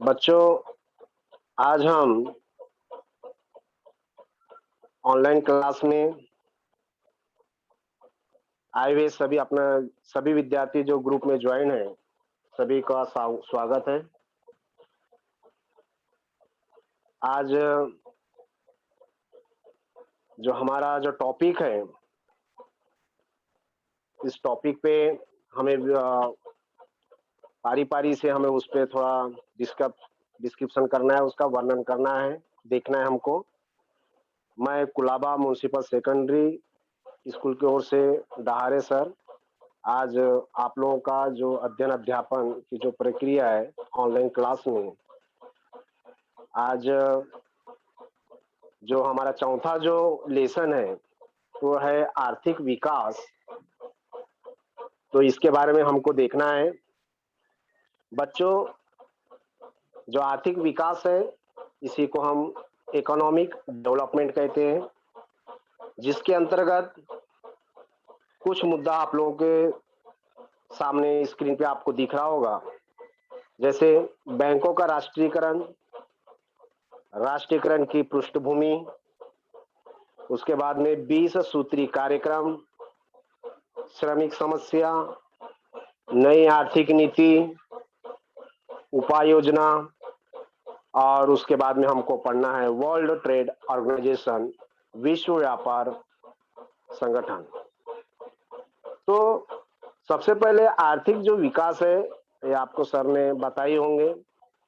बच्चों, आज हम ऑनलाइन क्लास में आए हुए सभी विद्यार्थी जो ग्रुप में ज्वाइन हैं, सभी का स्वागत है। आज जो हमारा जो टॉपिक है, इस टॉपिक पे हमें पारी-पारी से हमें उस पे थोड़ा डिस्क्रिप्शन करना है, उसका वर्णन करना है, देखना है हमको। मैं कुलाबा म्युनिसिपल सेकेंडरी स्कूल की ओर से डहारे सर, आज आप लोगों का जो अध्ययन अध्यापन की जो प्रक्रिया है ऑनलाइन क्लास में, आज जो हमारा चौथा जो लेसन है वो है आर्थिक विकास। तो इसके बारे में हमको देखना है। बच्चों, जो आर्थिक विकास है इसी को हम इकोनॉमिक डेवलपमेंट कहते हैं, जिसके अंतर्गत कुछ मुद्दा आप लोगों के सामने स्क्रीन पे आपको दिख रहा होगा। जैसे बैंकों का राष्ट्रीयकरण की पृष्ठभूमि, उसके बाद में 20 सूत्री कार्यक्रम, श्रमिक समस्या, नई आर्थिक नीति, उपाय योजना, और उसके बाद में हमको पढ़ना है वर्ल्ड ट्रेड ऑर्गेनाइजेशन, विश्व व्यापार संगठन। तो सबसे पहले आर्थिक जो विकास है, ये आपको सर ने बताई होंगे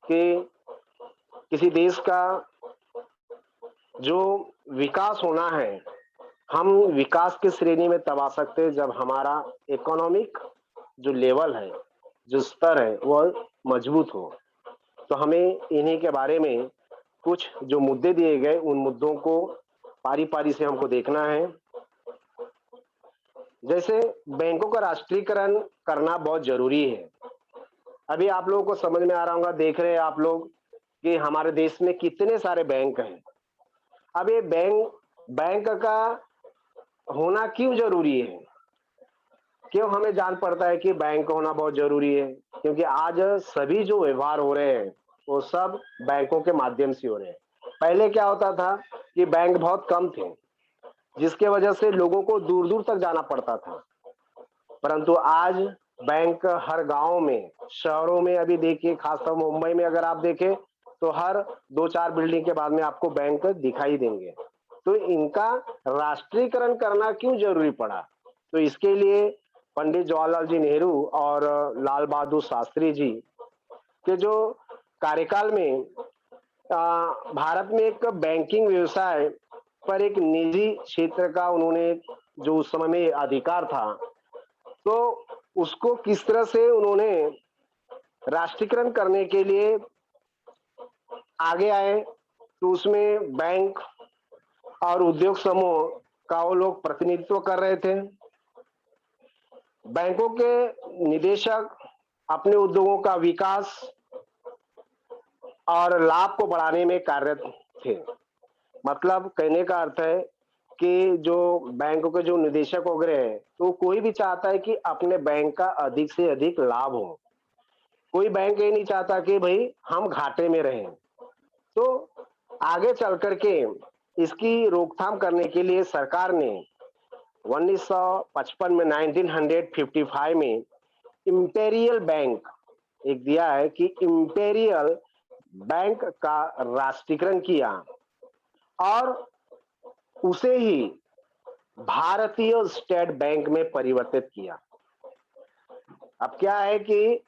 कि किसी देश का जो विकास होना है, हम विकास की श्रेणी में तब आ सकते हैं जब हमारा इकोनॉमिक जो लेवल है, जो स्तर है, वह मजबूत हो। तो हमें इन्हीं के बारे में कुछ जो मुद्दे दिए गए, उन मुद्दों को पारी-पारी से हमको देखना है। जैसे बैंकों का राष्ट्रीयकरण करना बहुत जरूरी है। अभी आप लोगों को समझ में आ रहा होगा, देख रहे हैं आप लोग कि हमारे देश में कितने सारे बैंक हैं। अब ये बैंक का होना क्यों जरूरी है, क्यों हमें जान पड़ता है कि बैंक होना बहुत जरूरी है? क्योंकि आज सभी जो व्यवहार हो रहे हैं वो सब बैंकों के माध्यम से हो रहे हैं। पहले क्या होता था कि बैंक बहुत कम थे, जिसके वजह से लोगों को दूर दूर तक जाना पड़ता था। परंतु आज बैंक हर गांव में, शहरों में, अभी देखिए खासकर मुंबई में अगर आप देखें तो हर 2-4 बिल्डिंग के बाद में आपको बैंक दिखाई देंगे। तो इनका राष्ट्रीयकरण करना क्यों जरूरी पड़ा? तो इसके लिए पंडित जवाहरलाल जी नेहरू और लाल बहादुर शास्त्री जी के जो कार्यकाल में भारत में एक बैंकिंग व्यवसाय पर एक निजी क्षेत्र का उन्होंने जो उस समय में अधिकार था, तो उसको किस तरह से उन्होंने राष्ट्रीयकरण करने के लिए आगे आए। तो उसमें बैंक और उद्योग समूह का वो लोग प्रतिनिधित्व कर रहे थे। बैंकों के निदेशक अपने उद्योगों का विकास और लाभ को बढ़ाने में कार्यरत थे। मतलब कहने का अर्थ है कि जो बैंकों के जो निदेशक वगैरह हैं, तो कोई भी चाहता है कि अपने बैंक का अधिक से अधिक लाभ हो। कोई बैंक ये नहीं चाहता कि भाई हम घाटे में रहें। तो आगे चल करके इसकी रोकथाम करने के लिए सरकार ने 1955 में 1955 में इंपेरियल बैंक एक दिया है कि इंपेरियल बैंक का राष्ट्रीयकरण किया और उसे ही भारतीय स्टेट बैंक में परिवर्तित किया। अब क्या है कि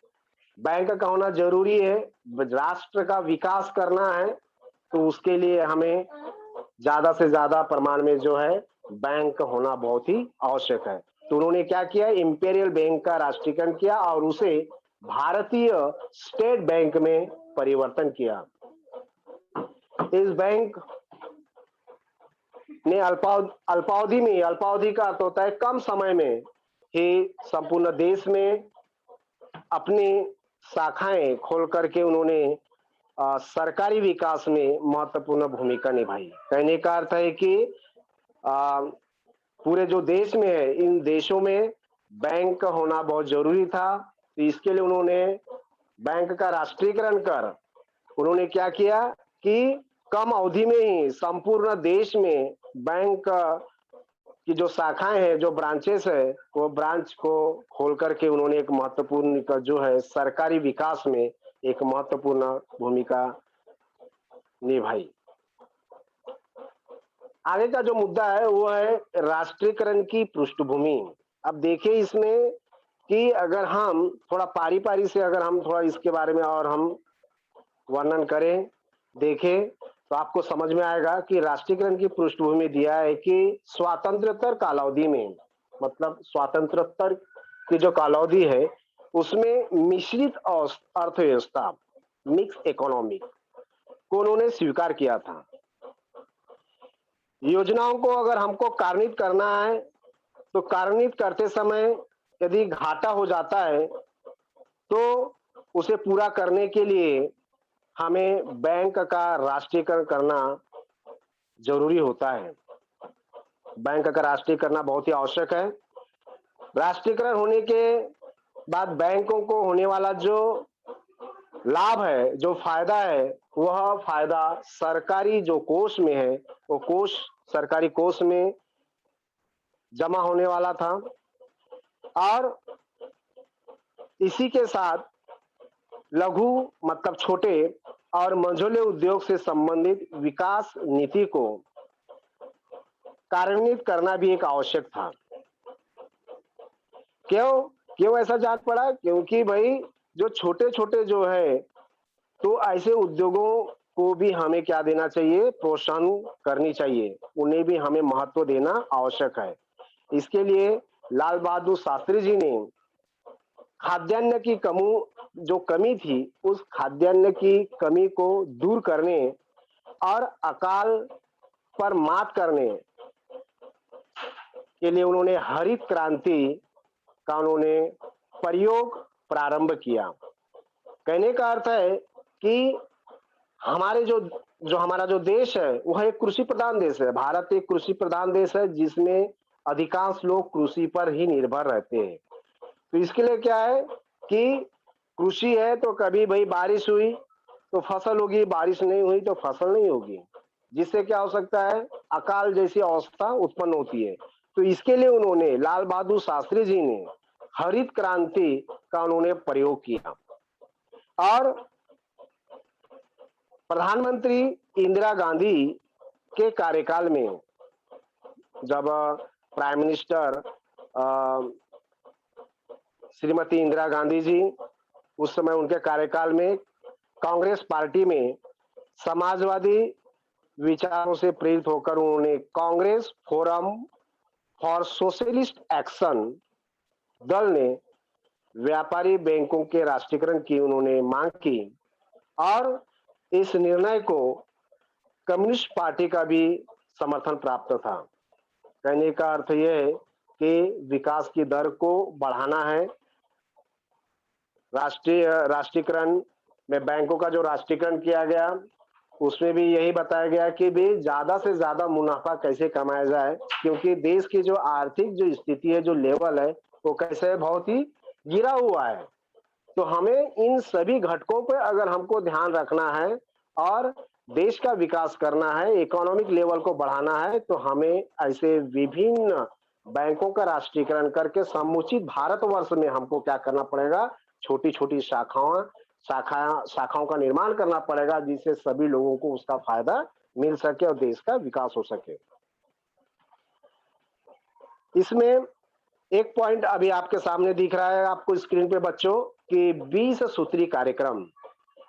बैंक का होना जरूरी है, राष्ट्र का विकास करना है, तो उसके लिए हमें ज्यादा से ज्यादा प्रमाण में जो है बैंक होना बहुत ही आवश्यक है। तो उन्होंने क्या किया, इंपेरियल बैंक का राष्ट्रीयकरण किया और उसे भारतीय स्टेट बैंक में परिवर्तन किया। इस बैंक ने अल्पावधि का अर्थ होता है कम समय में ही संपूर्ण देश में अपनी शाखाएं खोल करके उन्होंने सरकारी विकास में महत्वपूर्ण भूमिका निभाई। कहने का अर्थ है कि पूरे जो देश में है, इन देशों में बैंक होना बहुत जरूरी था। तो इसके लिए उन्होंने बैंक का राष्ट्रीयकरण कर उन्होंने क्या किया कि कम अवधि में ही संपूर्ण देश में बैंक की जो शाखाएं हैं, जो ब्रांचेस है, वो ब्रांच को खोल करके उन्होंने एक महत्वपूर्ण जो है सरकारी विकास में एक महत्वपूर्ण भूमिका निभाई। आगे का जो मुद्दा है वो है राष्ट्रीयकरण की पृष्ठभूमि। अब देखिए इसमें कि अगर हम थोड़ा पारी-पारी से अगर हम थोड़ा इसके बारे में और हम वर्णन करें, देखें, तो आपको समझ में आएगा कि राष्ट्रीयकरण की पृष्ठभूमि दिया है कि स्वातंत्र्योत्तर कालावधि में, मतलब स्वातंत्र्योत्तर की जो कालावधि है, उसमें मिश्रित अर्थव्यवस्था, मिक्स इकोनॉमी को उन्होंने स्वीकार किया था। योजनाओं को अगर हमको कार्यान्वित करना है, तो कार्यान्वित करते समय यदि घाटा हो जाता है, तो उसे पूरा करने के लिए हमें बैंक का राष्ट्रीयकरण करना ज़रूरी होता है। बैंक का राष्ट्रीय करना बहुत ही आवश्यक है। राष्ट्रीयकरण होने के बाद बैंकों को होने वाला जो लाभ है, जो फ़ायदा है, वह फ़ायदा सरकारी जो कोष में है, वो कोष सरकारी कोष में जमा होने वाला था और इसी के साथ लघु मतलब छोटे और मझोले उद्योग से संबंधित विकास नीति को कार्यान्वित करना भी एक आवश्यक था। क्यों क्यों ऐसा जान पड़ा? क्योंकि भाई जो छोटे-छोटे जो है, तो ऐसे उद्योगों को भी हमें क्या देना चाहिए? प्रोत्साहन करनी चाहिए। उन्हें भी हमें महत्व देना आवश्यक है। इसके लिए लाल बहादुर शास्त्री जी ने खाद्यान्न की जो कमी थी, उस खाद्यान्न की कमी को दूर करने और अकाल पर मात करने के लिए उन्होंने हरित क्रांति का उन्होंने प्रयोग प्रारंभ किया। कहने का अर्थ है कि हमारे जो हमारा जो देश है, वह एक कृषि प्रधान देश है। भारत एक कृषि प्रधान देश है, जिसमें अधिकांश लोग कृषि पर ही निर्भर रहते हैं। तो इसके लिए क्या है कि कृषि है तो कभी भाई बारिश हुई तो फसल होगी, बारिश नहीं हुई तो फसल नहीं होगी, जिससे क्या हो सकता है? अकाल जैसी अवस्था उत्पन्न होती है। तो इसके लिए उन्होंने लाल बहादुर शास्त्री जी ने हरित क्रांति का उन्होंने प्रयोग किया और प्रधानमंत्री इंदिरा गांधी के कार्यकाल में जब प्राइम मिनिस्टर श्रीमती इंदिरा गांधी जी, उस समय उनके कार्यकाल में कांग्रेस पार्टी में समाजवादी विचारों से प्रेरित होकर उन्होंने Congress forum for socialist action दल ने व्यापारी बैंकों के राष्ट्रीयकरण की उन्होंने मांग की और इस निर्णय को कम्युनिस्ट पार्टी का भी समर्थन प्राप्त था। कहने का अर्थ यह है कि विकास की दर को बढ़ाना है। राष्ट्रीयकरण में बैंकों का जो राष्ट्रीयकरण किया गया, उसमें भी यही बताया गया कि भी ज्यादा से ज्यादा मुनाफा कैसे कमाया जाए, क्योंकि देश की जो आर्थिक जो स्थिति है, जो लेवल है, वो कैसे है? बहुत ही गिरा हुआ है। तो हमें इन सभी घटकों पर अगर हमको ध्यान रखना है और देश का विकास करना है, इकोनॉमिक लेवल को बढ़ाना है, तो हमें ऐसे विभिन्न बैंकों का राष्ट्रीयकरण करके समुचित भारतवर्ष में हमको क्या करना पड़ेगा? छोटी-छोटी शाखाओं का निर्माण करना पड़ेगा, जिससे सभी लोगों को उसका फायदा मिल सके और देश का विकास हो सके। इसमें एक पॉइंट अभी आपके सामने दिख रहा है आपको स्क्रीन पे बच्चों कि 20 सूत्री कार्यक्रम।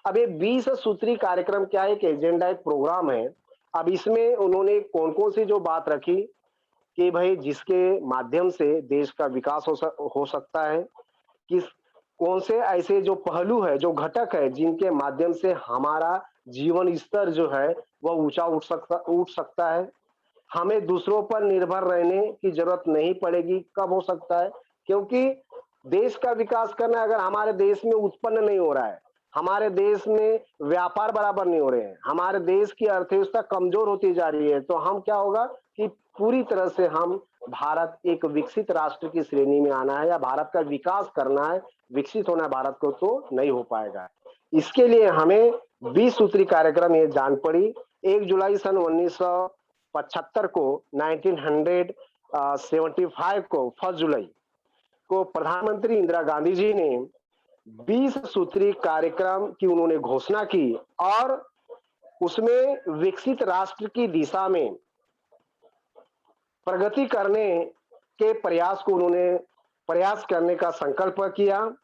अब ये 20 सूत्री कार्यक्रम क्या है? एक एजेंडा, एक प्रोग्राम है। अब इसमें उन्होंने कौन-कौन सी जो बात रखी कि भाई जिसके माध्यम से देश का विकास हो सकता है, किस कौन से ऐसे जो पहलू है, जो घटक है, जिनके माध्यम से हमारा जीवन स्तर जो है वह ऊंचा उठ सकता है, हमें दूसरों पर निर्भर रहने की जरूरत नहीं पड़ेगी। कब हो सकता है? क्योंकि देश का विकास करना अगर हमारे देश में उत्पन्न नहीं हो रहा है, हमारे देश में व्यापार बराबर नहीं हो रहे हैं, हमारे देश की अर्थव्यवस्था कमजोर होती जा रही है, तो हम क्या होगा कि पूरी तरह से हम भारत एक विकसित राष्ट्र की श्रेणी में आना है या भारत का विकास करना है, विकसित होना है भारत को, तो नहीं हो पाएगा। इसके लिए हमें 20 सूत्री कार्यक्रम ये जान पड़ी। 1 जुलाई सन 1975 को 1975 को 1 जुलाई को प्रधानमंत्री इंदिरा गांधी जी ने 20 सूत्री कार्यक्रम की उन्होंने घोषणा की और उसमें विकसित राष्ट्र की दिशा में प्रगति करने के प्रयास को उन्होंने प्रयास करने का संकल्प किया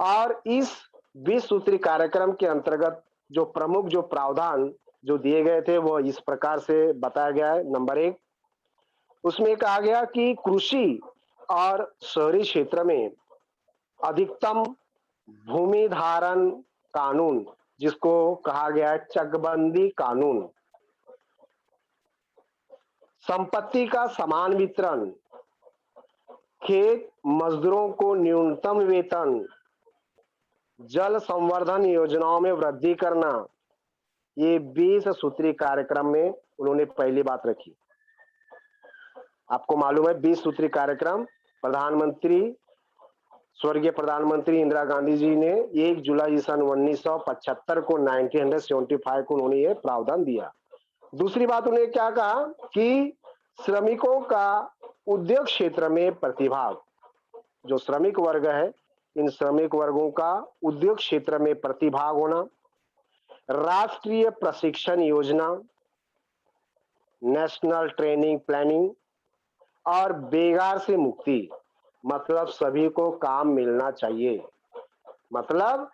और इस 20 सूत्री कार्यक्रम के अंतर्गत जो प्रमुख जो प्रावधान जो दिए गए थे वो इस प्रकार से बताया गया है। नंबर 1, उसमें कहा गया कि कृषि और शहरी क्षेत्र में अधिकतम भूमि धारण कानून, जिसको कहा गया है चकबंदी कानून, संपत्ति का समान वितरण, खेत मजदूरों को न्यूनतम वेतन, जल संवर्धन योजनाओं में वृद्धि करना, ये 20 सूत्री कार्यक्रम में उन्होंने पहली बात रखी। आपको मालूम है 20 सूत्री कार्यक्रम प्रधानमंत्री स्वर्गीय प्रधानमंत्री इंदिरा गांधी जी ने 1 जुलाई सन 1975 को 1975 को उन्होंने ये प्रावधान दिया। दूसरी बात उन्होंने क्या कहा कि श्रमिकों का उद्योग क्षेत्र में प्रतिभाग, जो श्रमिक वर्ग है इन श्रमिक वर्गों का उद्योग क्षेत्र में प्रतिभाग होना, राष्ट्रीय प्रशिक्षण योजना, नेशनल ट्रेनिंग प्लानिंग और बेकार से मुक्ति, मतलब सभी को काम मिलना चाहिए। मतलब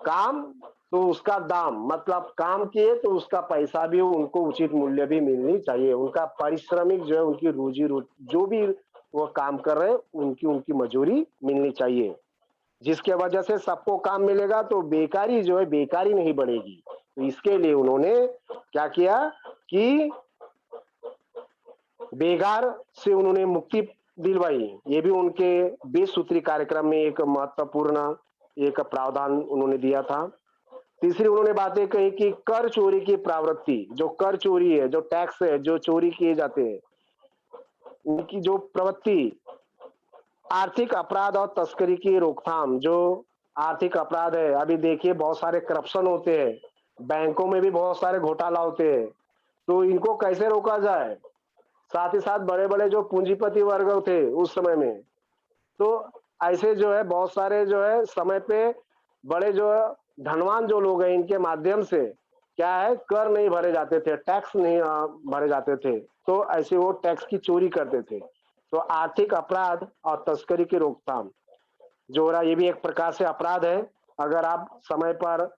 काम तो उसका दाम, मतलब काम किए तो उसका पैसा भी उनको उचित मूल्य भी मिलनी चाहिए। उनका पारिश्रमिक जो है उनकी रोजी जो भी वो काम कर रहे हैं उनकी उनकी मजूरी मिलनी चाहिए, जिसके वजह से सबको काम मिलेगा तो बेकारी जो है बेकारी नहीं बढ़ेगी। तो इसके लिए उन्होंने क्या किया कि बेकार से उन्होंने मुक्ति दिलवाई। ये भी उनके 20 सूत्री कार्यक्रम में एक महत्वपूर्ण एक प्रावधान उन्होंने दिया था। तीसरी उन्होंने बातें कही कि कर चोरी की प्रवृत्ति, जो कर चोरी है, जो टैक्स है, जो चोरी किए जाते हैं उनकी जो प्रवृत्ति, आर्थिक अपराध और तस्करी की रोकथाम, जो आर्थिक अपराध है, अभी देखिए बहुत सारे करप्शन होते हैं, बैंकों में भी बहुत सारे घोटाला होते हैं, तो इनको कैसे रोका जाए। साथ ही साथ बड़े बड़े जो पूंजीपति वर्ग थे उस समय में, तो ऐसे जो है बहुत सारे जो है समय पे बड़े जो धनवान जो लोग हैं इनके माध्यम से क्या है कर नहीं भरे जाते थे, टैक्स नहीं भरे जाते थे, तो ऐसे वो टैक्स की चोरी करते थे। तो आर्थिक अपराध और तस्करी की रोकथाम जो हो रहा है ये भी एक प्रकार से अपराध है। अगर आप समय पर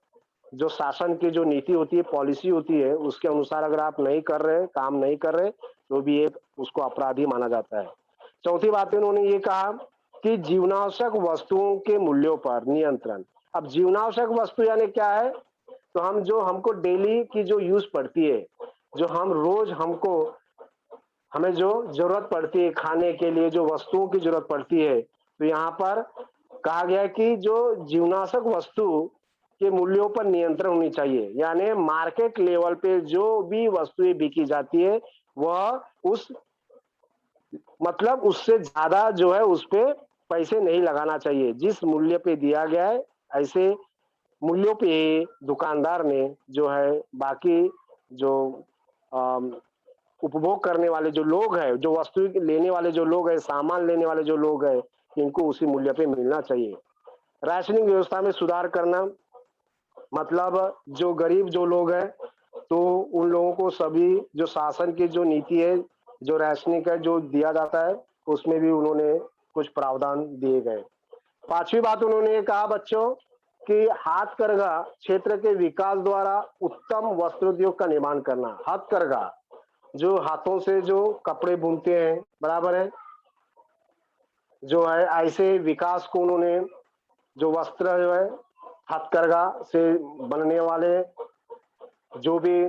जो शासन की जो नीति होती है, पॉलिसी होती है, उसके अनुसार अगर आप नहीं कर रहे, काम नहीं कर रहे, तो भी एक उसको अपराधी माना जाता है। चौथी बात उन्होंने ये कहा कि जीवनावश्यक वस्तुओं के मूल्यों पर नियंत्रण। अब जीवनावश्यक वस्तु यानी क्या है, तो हम जो हमको डेली की जो यूज पड़ती है, जो हम रोज हमको हमें जो जरूरत पड़ती है खाने के लिए, जो वस्तुओं की जरूरत पड़ती है, तो यहाँ पर कहा गया है कि जो जीवनावश्यक वस्तु के मूल्यों पर नियंत्रण होनी चाहिए। यानी मार्केट लेवल पे जो भी वस्तुएं बिकी जाती है वह उस मतलब उससे ज्यादा जो है उस पे पैसे नहीं लगाना चाहिए। जिस मूल्य पे दिया गया है ऐसे मूल्यों पे ही दुकानदार ने जो है बाकी जो उपभोग करने वाले जो लोग हैं, जो वस्तु लेने वाले जो लोग हैं, सामान लेने वाले जो लोग हैं, इनको उसी मूल्य पे मिलना चाहिए। राशनिंग व्यवस्था में सुधार करना, मतलब जो गरीब जो लोग हैं तो उन लोगों को सभी जो शासन की जो नीति है, जो राशनिंग है जो दिया जाता है, उसमें भी उन्होंने कुछ प्रावधान दिए गए। पांचवी बात उन्होंने ये कहा बच्चों कि हाथकरघा क्षेत्र के विकास द्वारा उत्तम वस्त्रोद्योग का निर्माण करना। हाथकरघा जो हाथों से जो कपड़े बुनते हैं, बराबर है, जो है ऐसे विकास को उन्होंने जो वस्त्र जो है हथकरघा से बनने वाले जो भी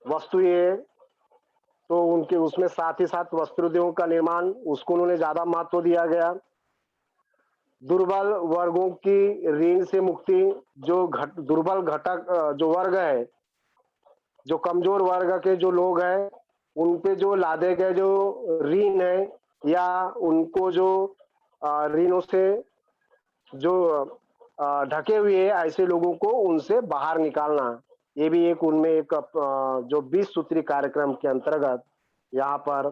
वस्तुएं, तो उनके उसमें साथ ही साथ वस्त्रोद्योग का निर्माण उसको उन्होंने ज्यादा महत्व दिया गया। दुर्बल वर्गों की ऋण से मुक्ति, जो दुर्बल घटक जो वर्ग है, जो कमजोर वर्ग के जो लोग हैं, उन पे जो लादे गए जो ऋण है या उनको जो ऋणों से जो ढके हुए ऐसे लोगों को उनसे बाहर निकालना, ये भी एक उनमें एक जो 20 सूत्री कार्यक्रम के अंतर्गत यहाँ पर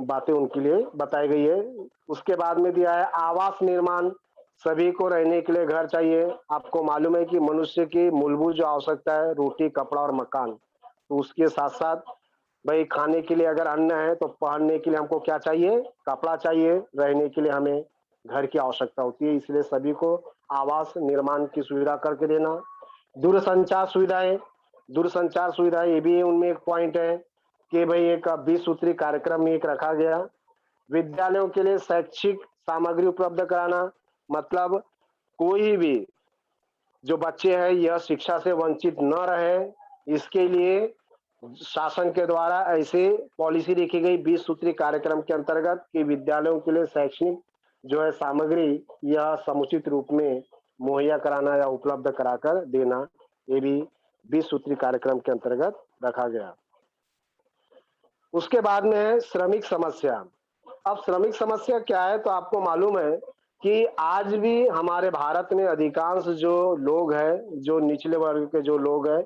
बातें उनके लिए बताई गई है। उसके बाद में दिया है आवास निर्माण, सभी को रहने के लिए घर चाहिए। आपको मालूम है कि मनुष्य की मूलभूत जो आवश्यकता है रोटी, कपड़ा और मकान, तो उसके साथ-साथ भाई खाने के लिए अगर अन्न है तो पहनने के लिए हमको क्या चाहिए? कपड़ा चाहिए, रहने के लिए हमें घर की आवश्यकता होती है, इसलिए सभी को आवास निर्माण की सुविधा करके देना। दूरसंचार सुविधाएँ, दूरसंचार सुविधाएँ ये भी उनमें एक पॉइंट है कि भई एक 20 सूत्री कार्यक्रम में एक रखा गया। विद्यालयों के लिए शैक्षिक सामग्री उपलब्ध कराना, मतलब कोई भी जो बच्चे हैं यह शिक्षा से वंचित न रहे, इसके लिए शासन के द्वारा ऐसे पॉलिसी लिखी गई 20 सूत्री कार्यक्रम के अंतर्गत कि विद्यालयों के लिए शैक्षणिक जो है सामग्री यह समुचित रूप में मुहैया कराना या उपलब्ध कराकर देना, ये भी 20 सूत्री कार्यक्रम के अंतर्गत रखा गया। उसके बाद में है श्रमिक समस्या। अब श्रमिक समस्या क्या है तो आपको मालूम है कि आज भी हमारे भारत में अधिकांश जो लोग हैं, जो निचले वर्ग के जो लोग हैं,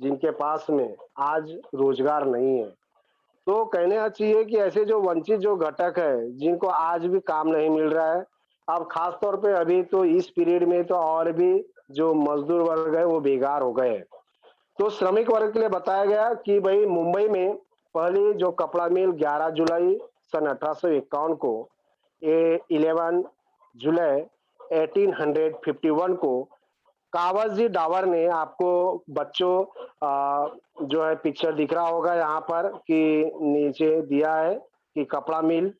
जिनके पास में आज रोजगार नहीं है। तो कहने का चाहिए कि ऐसे जो वंचित जो घटक है, जिनको आज भी काम नहीं मिल रहा है, अब खास तौर पे अभी तो इस पीरियड में तो और भी जो मजदूर वर्ग है वो बेकार हो गए हैं। तो श्रमिक वर्ग के लिए बताया गया कि भाई मुंबई में पहली जो कपड़ा मिल 11 जुलाई सन 1851 को, ये 11 जुलाई 1851 को कावसजी डावर ने, आपको बच्चों जो है पिक्चर दिख रहा होगा यहाँ पर कि नीचे दिया है कि कपड़ा मिल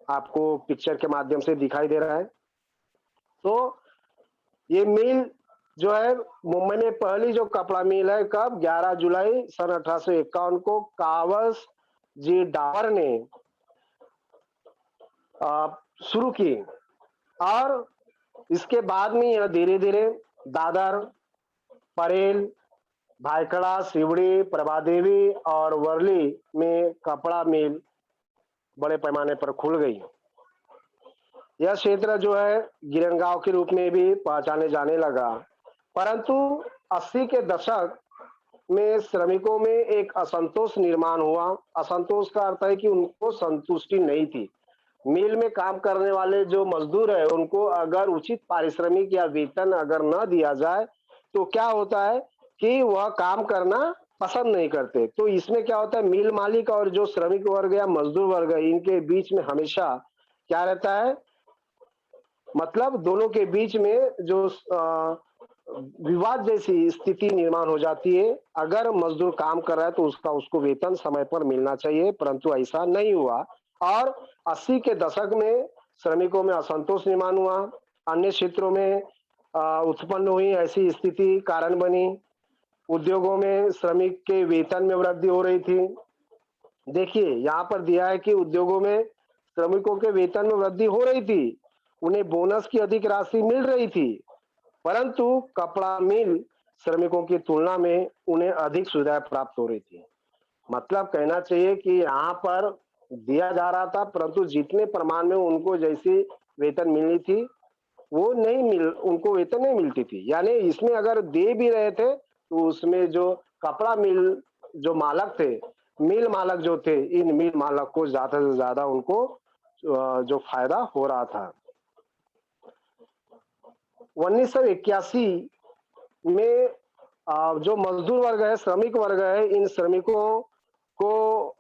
आपको पिक्चर के माध्यम से दिखाई दे रहा है। तो ये मिल जो है मुंबई में पहली जो कपड़ा मिल है कब 11 जुलाई सन 1851 को कावस जी डावर ने शुरू की, और इसके बाद में यह धीरे-धीरे दादर, परेल, भायखला, सिवड़ी, प्रभादेवी और वर्ली में कपड़ा मिल बड़े पैमाने पर खुल गई। यह क्षेत्र जो है गिरंगांव के रूप में भी पहचाने जाने लगा, परंतु 80 के दशक में श्रमिकों में एक असंतोष निर्माण हुआ। असंतोष का अर्थ है कि उनको संतुष्टि नहीं थी। मिल में काम करने वाले जो मजदूर है उनको अगर उचित पारिश्रमिक या वेतन अगर न दिया जाए तो क्या होता है कि वह काम करना पसंद नहीं करते। तो इसमें क्या होता है, मिल मालिक और जो श्रमिक वर्ग या मजदूर वर्ग है इनके बीच में हमेशा क्या रहता है, मतलब दोनों के बीच में जो विवाद जैसी स्थिति निर्माण हो जाती है। अगर मजदूर काम कर रहा है तो उसका उसको वेतन समय पर मिलना चाहिए, परंतु ऐसा नहीं हुआ और 80 के दशक में श्रमिकों में असंतोष निर्माण हुआ। अन्य क्षेत्रों में उत्पन्न हुई ऐसी स्थिति कारण बनी। उद्योगों में श्रमिक के वेतन में वृद्धि हो रही थी। देखिए यहाँ पर दिया है कि उद्योगों में श्रमिकों के वेतन में वृद्धि हो रही थी, उन्हें बोनस की अधिक राशि मिल रही थी, परंतु कपड़ा मिल श्रमिकों की तुलना में उन्हें अधिक सुविधाएं प्राप्त हो रही थी। मतलब कहना चाहिए कि यहाँ पर दिया जा रहा था, परंतु जितने प्रमाण में उनको जैसी वेतन मिलनी थी वो नहीं मिल उनको वेतन नहीं मिलती थी। यानी इसमें अगर दे भी रहे थे तो उसमें जो कपड़ा मिल जो मालक थे, मिल मालक जो थे, इन मिल मालक को ज्यादा से ज्यादा उनको जो फायदा हो रहा था। 1981 में जो मजदूर वर्ग है, श्रमिक वर्ग है, इन श्रमिकों को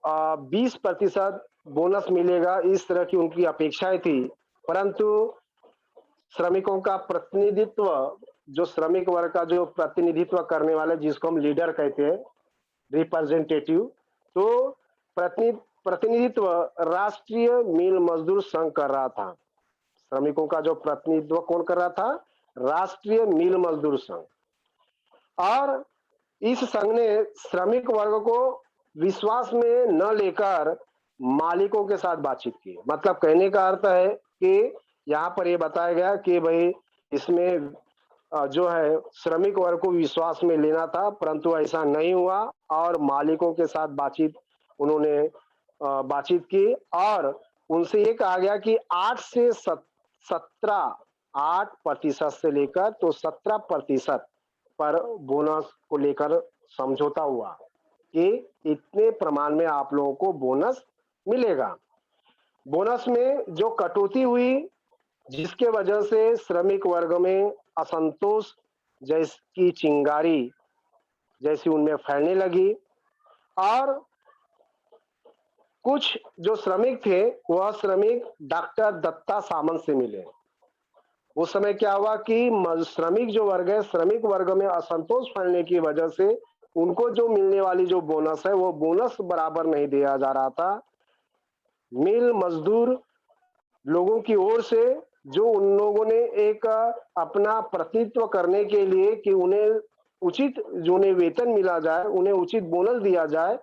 20% बोनस मिलेगा, इस तरह की उनकी अपेक्षाएं थी। परंतु श्रमिकों का प्रतिनिधित्व, जो श्रमिक वर्ग का जो प्रतिनिधित्व करने वाले जिसको हम लीडर कहते हैं, रिप्रेजेंटेटिव, तो प्रतिनिधित्व राष्ट्रीय मिल मजदूर संघ कर रहा था। श्रमिकों का जो प्रतिनिधित्व कौन कर रहा था? राष्ट्रीय मिल मजदूर संघ। और इस संघ ने श्रमिक वर्ग को विश्वास में न लेकर मालिकों के साथ बातचीत की। मतलब कहने का अर्थ है कि यहाँ पर ये बताया गया कि भाई इसमें जो है श्रमिक वर्ग को विश्वास में लेना था, परंतु ऐसा नहीं हुआ और मालिकों के साथ उन्होंने बातचीत की और उनसे ये कहा गया कि 8 से 17 8% से लेकर तो 17% पर बोनस को लेकर समझौता हुआ कि इतने प्रमाण में आप लोगों को बोनस मिलेगा। बोनस में जो कटौती हुई, जिसके वजह से श्रमिक वर्ग में असंतोष जैसी चिंगारी जैसी उनमें फैलने लगी और कुछ जो श्रमिक थे वह श्रमिक डॉक्टर दत्ता सामंत से मिले। उस समय क्या हुआ कि श्रमिक जो वर्ग है, श्रमिक वर्ग में असंतोष फैलने की वजह से उनको जो मिलने वाली जो बोनस है वो बोनस बराबर नहीं दिया जा रहा था। मिल मजदूर लोगों की ओर से जो उन लोगों ने एक अपना प्रतिनिधित्व करने के लिए कि उन्हें उचित जो उन्हें वेतन मिला जाए, उन्हें उचित बोनस दिया जाए,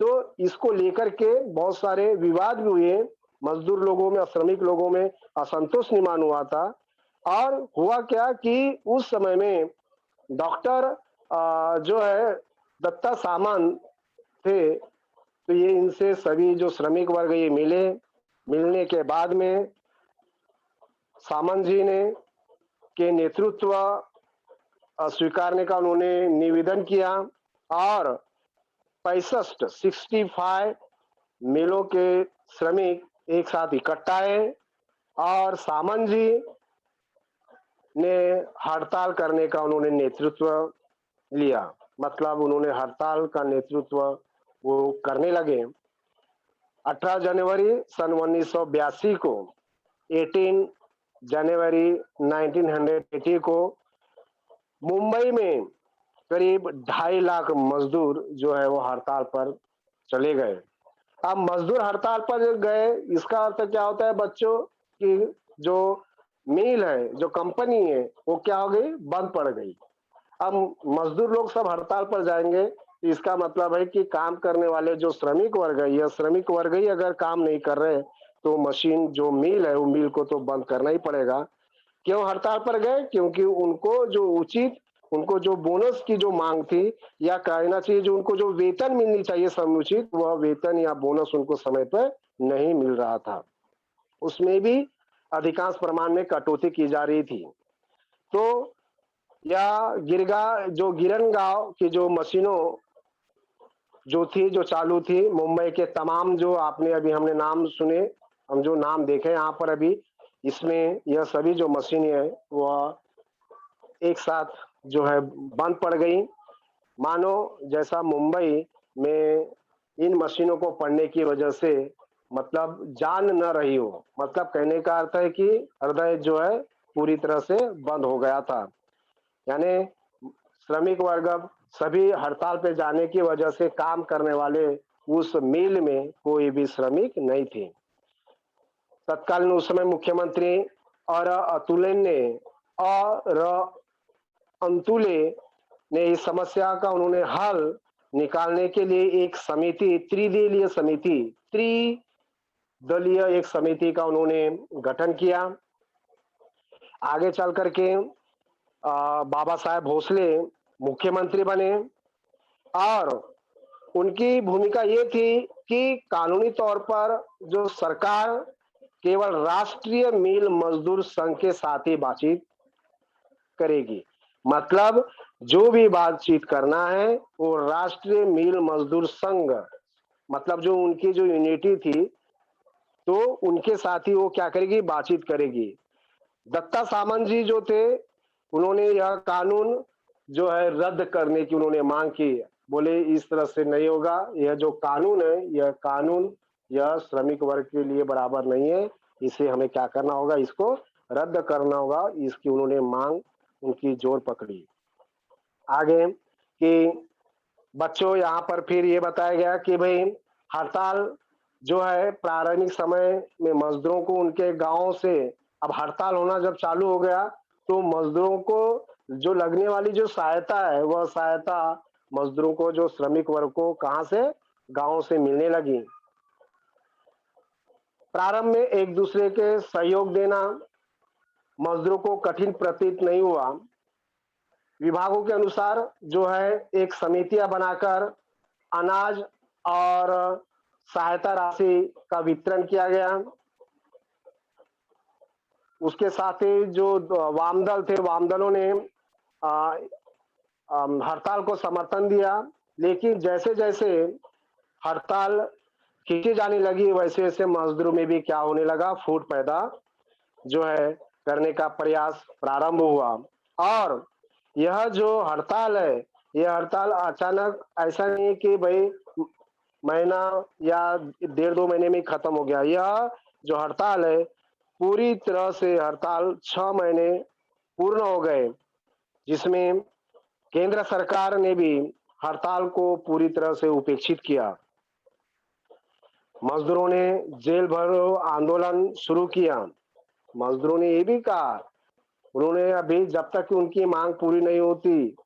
तो इसको लेकर के बहुत सारे विवाद भी हुए। मजदूर लोगों में, श्रमिक लोगों में असंतोष निर्माण हुआ था और हुआ क्या कि उस समय में डॉक्टर जो है दत्ता सामंत थे, तो ये इनसे सभी जो श्रमिक वर्ग ये मिले। मिलने के बाद में सामंत जी ने के नेतृत्व स्वीकारने का उन्होंने निवेदन किया और 65 मिलों के श्रमिक एक साथ इकट्ठा आए और सामंत जी ने हड़ताल करने का उन्होंने नेतृत्व लिया। मतलब उन्होंने हड़ताल का नेतृत्व वो करने लगे। 18 जनवरी सन 1982 को 18 जनवरी 1980 को मुंबई में करीब 2.5 लाख मजदूर जो है वो हड़ताल पर चले गए। अब मजदूर हड़ताल पर गए, इसका अर्थ क्या होता है बच्चों कि जो मिल है, जो कंपनी है, वो क्या हो गई, बंद पड़ गई। अब मजदूर लोग सब हड़ताल पर जाएंगे, इसका मतलब है कि काम करने वाले जो श्रमिक वर्ग है, यह श्रमिक वर्ग ही अगर काम नहीं कर रहे तो मशीन जो मिल है वो मिल को तो बंद करना ही पड़ेगा। क्यों हड़ताल पर गए? क्योंकि उनको जो उचित, उनको जो बोनस की जो मांग थी या कहना चाहिए जो उनको जो वेतन मिलनी चाहिए समुचित, वह वेतन या बोनस उनको समय पर नहीं मिल रहा था। उसमें भी अधिकांश प्रमाण में कटौती की जा रही थी। तो या गिरन गांव की जो मशीनों जो थी, जो चालू थी, मुंबई के तमाम जो आपने अभी हमने नाम सुने, हम जो नाम देखे यहाँ पर अभी, इसमें यह सभी जो मशीन है वह एक साथ जो है बंद पड़ गई। मानो जैसा मुंबई में इन मशीनों को पड़ने की वजह से मतलब जान न रही हो। मतलब कहने का अर्थ है कि हृदय जो है पूरी तरह से बंद हो गया था। यानी श्रमिक वर्ग सभी हड़ताल पे जाने की वजह से काम करने वाले उस मिल में कोई भी श्रमिक नहीं थे। तत्कालीन उस समय मुख्यमंत्री और अतुलन ने और अंतुले ने इस समस्या का उन्होंने हल निकालने के लिए एक समिति, त्रिदलीय एक समिति का उन्होंने गठन किया। आगे चल करके बाबा साहेब भोसले मुख्यमंत्री बने और उनकी भूमिका ये थी कि कानूनी तौर पर जो सरकार केवल राष्ट्रीय मिल मजदूर संघ के साथ ही बातचीत करेगी। मतलब जो भी बातचीत करना है वो राष्ट्रीय मिल मजदूर संघ, मतलब जो उनकी जो यूनिटी थी, तो उनके साथ ही वो क्या करेगी, बातचीत करेगी। दत्ता सामंत जी जो थे उन्होंने यह कानून जो है रद्द करने की उन्होंने मांग की। बोले इस तरह से नहीं होगा, यह जो कानून है, यह कानून यह श्रमिक वर्ग के लिए बराबर नहीं है, इसे हमें क्या करना होगा, इसको रद्द करना होगा। इसकी उन्होंने मांग उनकी जोर पकड़ी। आगे कि बच्चों यहाँ पर फिर ये बताया गया कि भाई हड़ताल जो है प्रारंभिक समय में मजदूरों को उनके गांवों से, अब हड़ताल होना जब चालू हो गया तो मजदूरों को जो लगने वाली जो सहायता है वह सहायता मजदूरों को, जो श्रमिक वर्ग को कहां से, गांवों से मिलने लगी। प्रारंभ में एक दूसरे के सहयोग देना मजदूरों को कठिन प्रतीत नहीं हुआ। विभागों के अनुसार जो है एक समितियां बनाकर अनाज और सहायता राशि का वितरण किया गया। उसके साथ ही जो वाम दल थे, वाम दलों ने हड़ताल को समर्थन दिया। लेकिन जैसे-जैसे हड़ताल खींची जाने लगी, वैसे-वैसे मज़दूरों में भी क्या होने लगा, फूट पैदा जो है करने का प्रयास प्रारंभ हुआ। और यह जो हड़ताल है, यह हड़ताल अचानक ऐसा नहीं है कि भई महीना या डेढ़ 2 महीने में खत्म हो गया। यह जो हड़ताल है, पूरी तरह से हड़ताल 6 महीने पूर्ण हो गए, जिसमें केंद्र सरकार ने भी हड़ताल को पूरी तरह से उपेक्षित किया। मज़दूरों ने जेल भरो आंदोलन शुरू किया। मज़दूरों ने ये भी कहा, उन्होंने अभी जब तक कि उनकी माँग पूरी नहीं होती,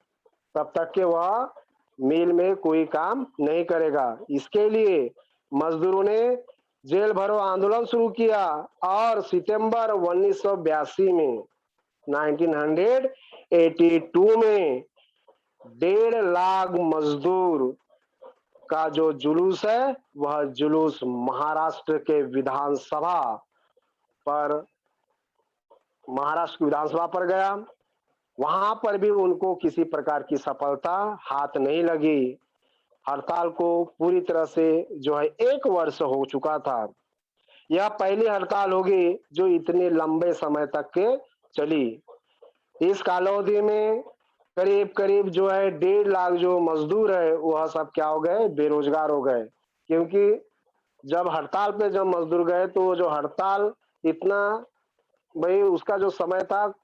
तब तक के वह मिल में कोई काम नहीं करेगा। इसके लिए मज़दूरों ने जेल भरो आंदोलन शुरू किया और सितंबर 1982 में 1982 में 1.5 लाख मज़दूर का जो जुलूस है, वह जुलूस महाराष्ट्र के विधानसभा पर महाराष्ट्र की विधानसभा पर गया। वहां पर भी उनको किसी प्रकार की सफलता हाथ नहीं लगी। हड़ताल को पूरी तरह से जो है 1 वर्ष हो चुका था। यह पहली हड़ताल होगी जो इतने लंबे समय तक के चली। इस कालावधि में करीब-करीब जो है 1.5 लाख जो मज़दूर है, वह सब क्या हो गए, बेरोज़गार हो गए। क्योंकि जब हड़ताल पे जब मज़दूर गए तो वो जो हड़ताल इतना भई उसका जो समय था,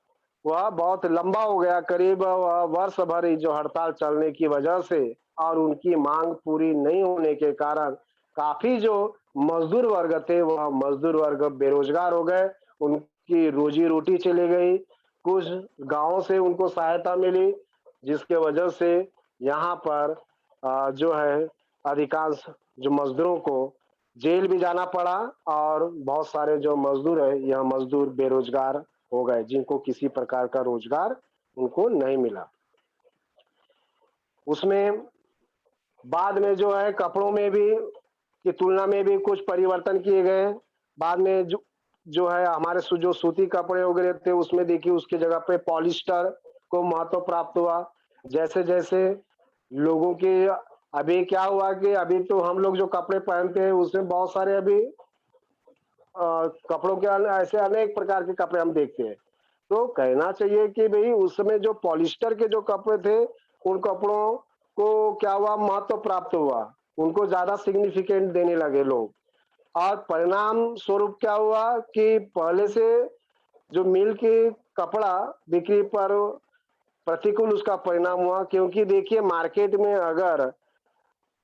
वह बहुत लंबा हो गया, करीब वर्ष भर ही जो हड़ताल चलने की वजह से और उनकी माँग पूरी नहीं होने के कारण काफ़ी जो मज़दूर वर्ग थे, वह मज़दूर वर्ग बेरोज़गार हो गए, उनकी रोज़ी-रोटी चली गई। कुछ गाँवों से उनको सहायता मिली, जिसके वजह से यहाँ पर जो है अधिकांश जो मज़दूरों को जेल भी जाना पड़ा और बहुत सारे जो मज़दूर हैं, यह मज़दूर बेरोज़गार हो गए, जिनको किसी प्रकार का रोज़गार उनको नहीं मिला। उसमें बाद में जो है कपड़ों में भी की तुलना में भी कुछ परिवर्तन किए गए। बाद में जो है हमारे जो सूती कपड़े वगैरह थे, उसमें देखिए उसकी जगह पे पॉलिएस्टर को महत्व प्राप्त हुआ। जैसे-जैसे लोगों की अभी क्या हुआ कि अभी तो हम लोग जो कपड़े पहनते हैं, उसमें बहुत सारे अभी कपड़ों के ऐसे अनेक प्रकार के कपड़े हम देखते हैं। तो कहना चाहिए कि भई उस समय जो पॉलिएस्टर के जो कपड़े थे, उन कपड़ों को क्या हुआ, महत्व प्राप्त हुआ। उनको ज़्यादा सिग्निफिकेंट देने लगे लोग और परिणाम स्वरूप क्या हुआ कि पहले से जो मिल के कपड़ा बिक्री पर प्रतिकूल उसका परिणाम हुआ, क्योंकि देखिए मार्केट में अगर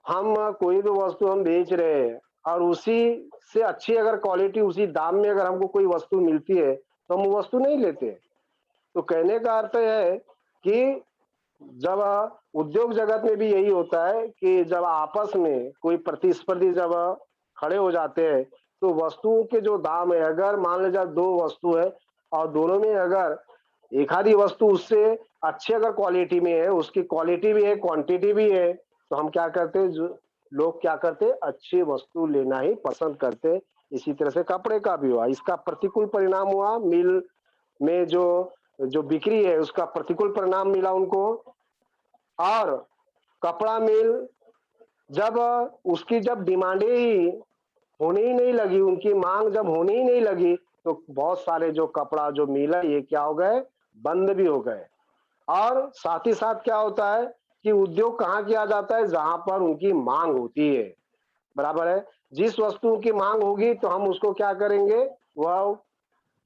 हम कोई भी वस्तु हम बेच रहे हैं और उसी से अच्छी अगर क्वालिटी उसी दाम में अगर हमको कोई वस्तु मिलती है, तो हम वो वस्तु नहीं लेते। तो कहने का अर्थ है कि जब उद्योग जगत में भी यही होता है कि जब आपस में कोई प्रतिस्पर्धी जब खड़े हो जाते हैं, तो वस्तुओं के जो दाम है, अगर मान लीजिए 2 वस्तु है और दोनों में अगर एक आधी वस्तु उससे अच्छी अगर क्वालिटी में है, उसकी क्वालिटी भी है, क्वांटिटी भी है, तो हम क्या करते हैं, जो लोग क्या करते हैं, अच्छी वस्तु लेना ही पसंद करते हैं। इसी तरह से कपड़े का भी हुआ। इसका प्रतिकूल परिणाम हुआ मिल में जो जो बिक्री है, उसका प्रतिकूल परिणाम मिला उनको और कपड़ा मिल जब उसकी जब डिमांडें ही होने ही नहीं लगी, उनकी माँग जब होने ही नहीं लगी, तो बहुत सारे जो कपड़ा जो मिल है, ये क्या हो गए, बंद भी हो गए। और साथ ही साथ क्या होता है कि उद्योग कहाँ किया जाता है, जहाँ पर उनकी माँग होती है, बराबर है? जिस वस्तु की माँग होगी, तो हम उसको क्या करेंगे, वह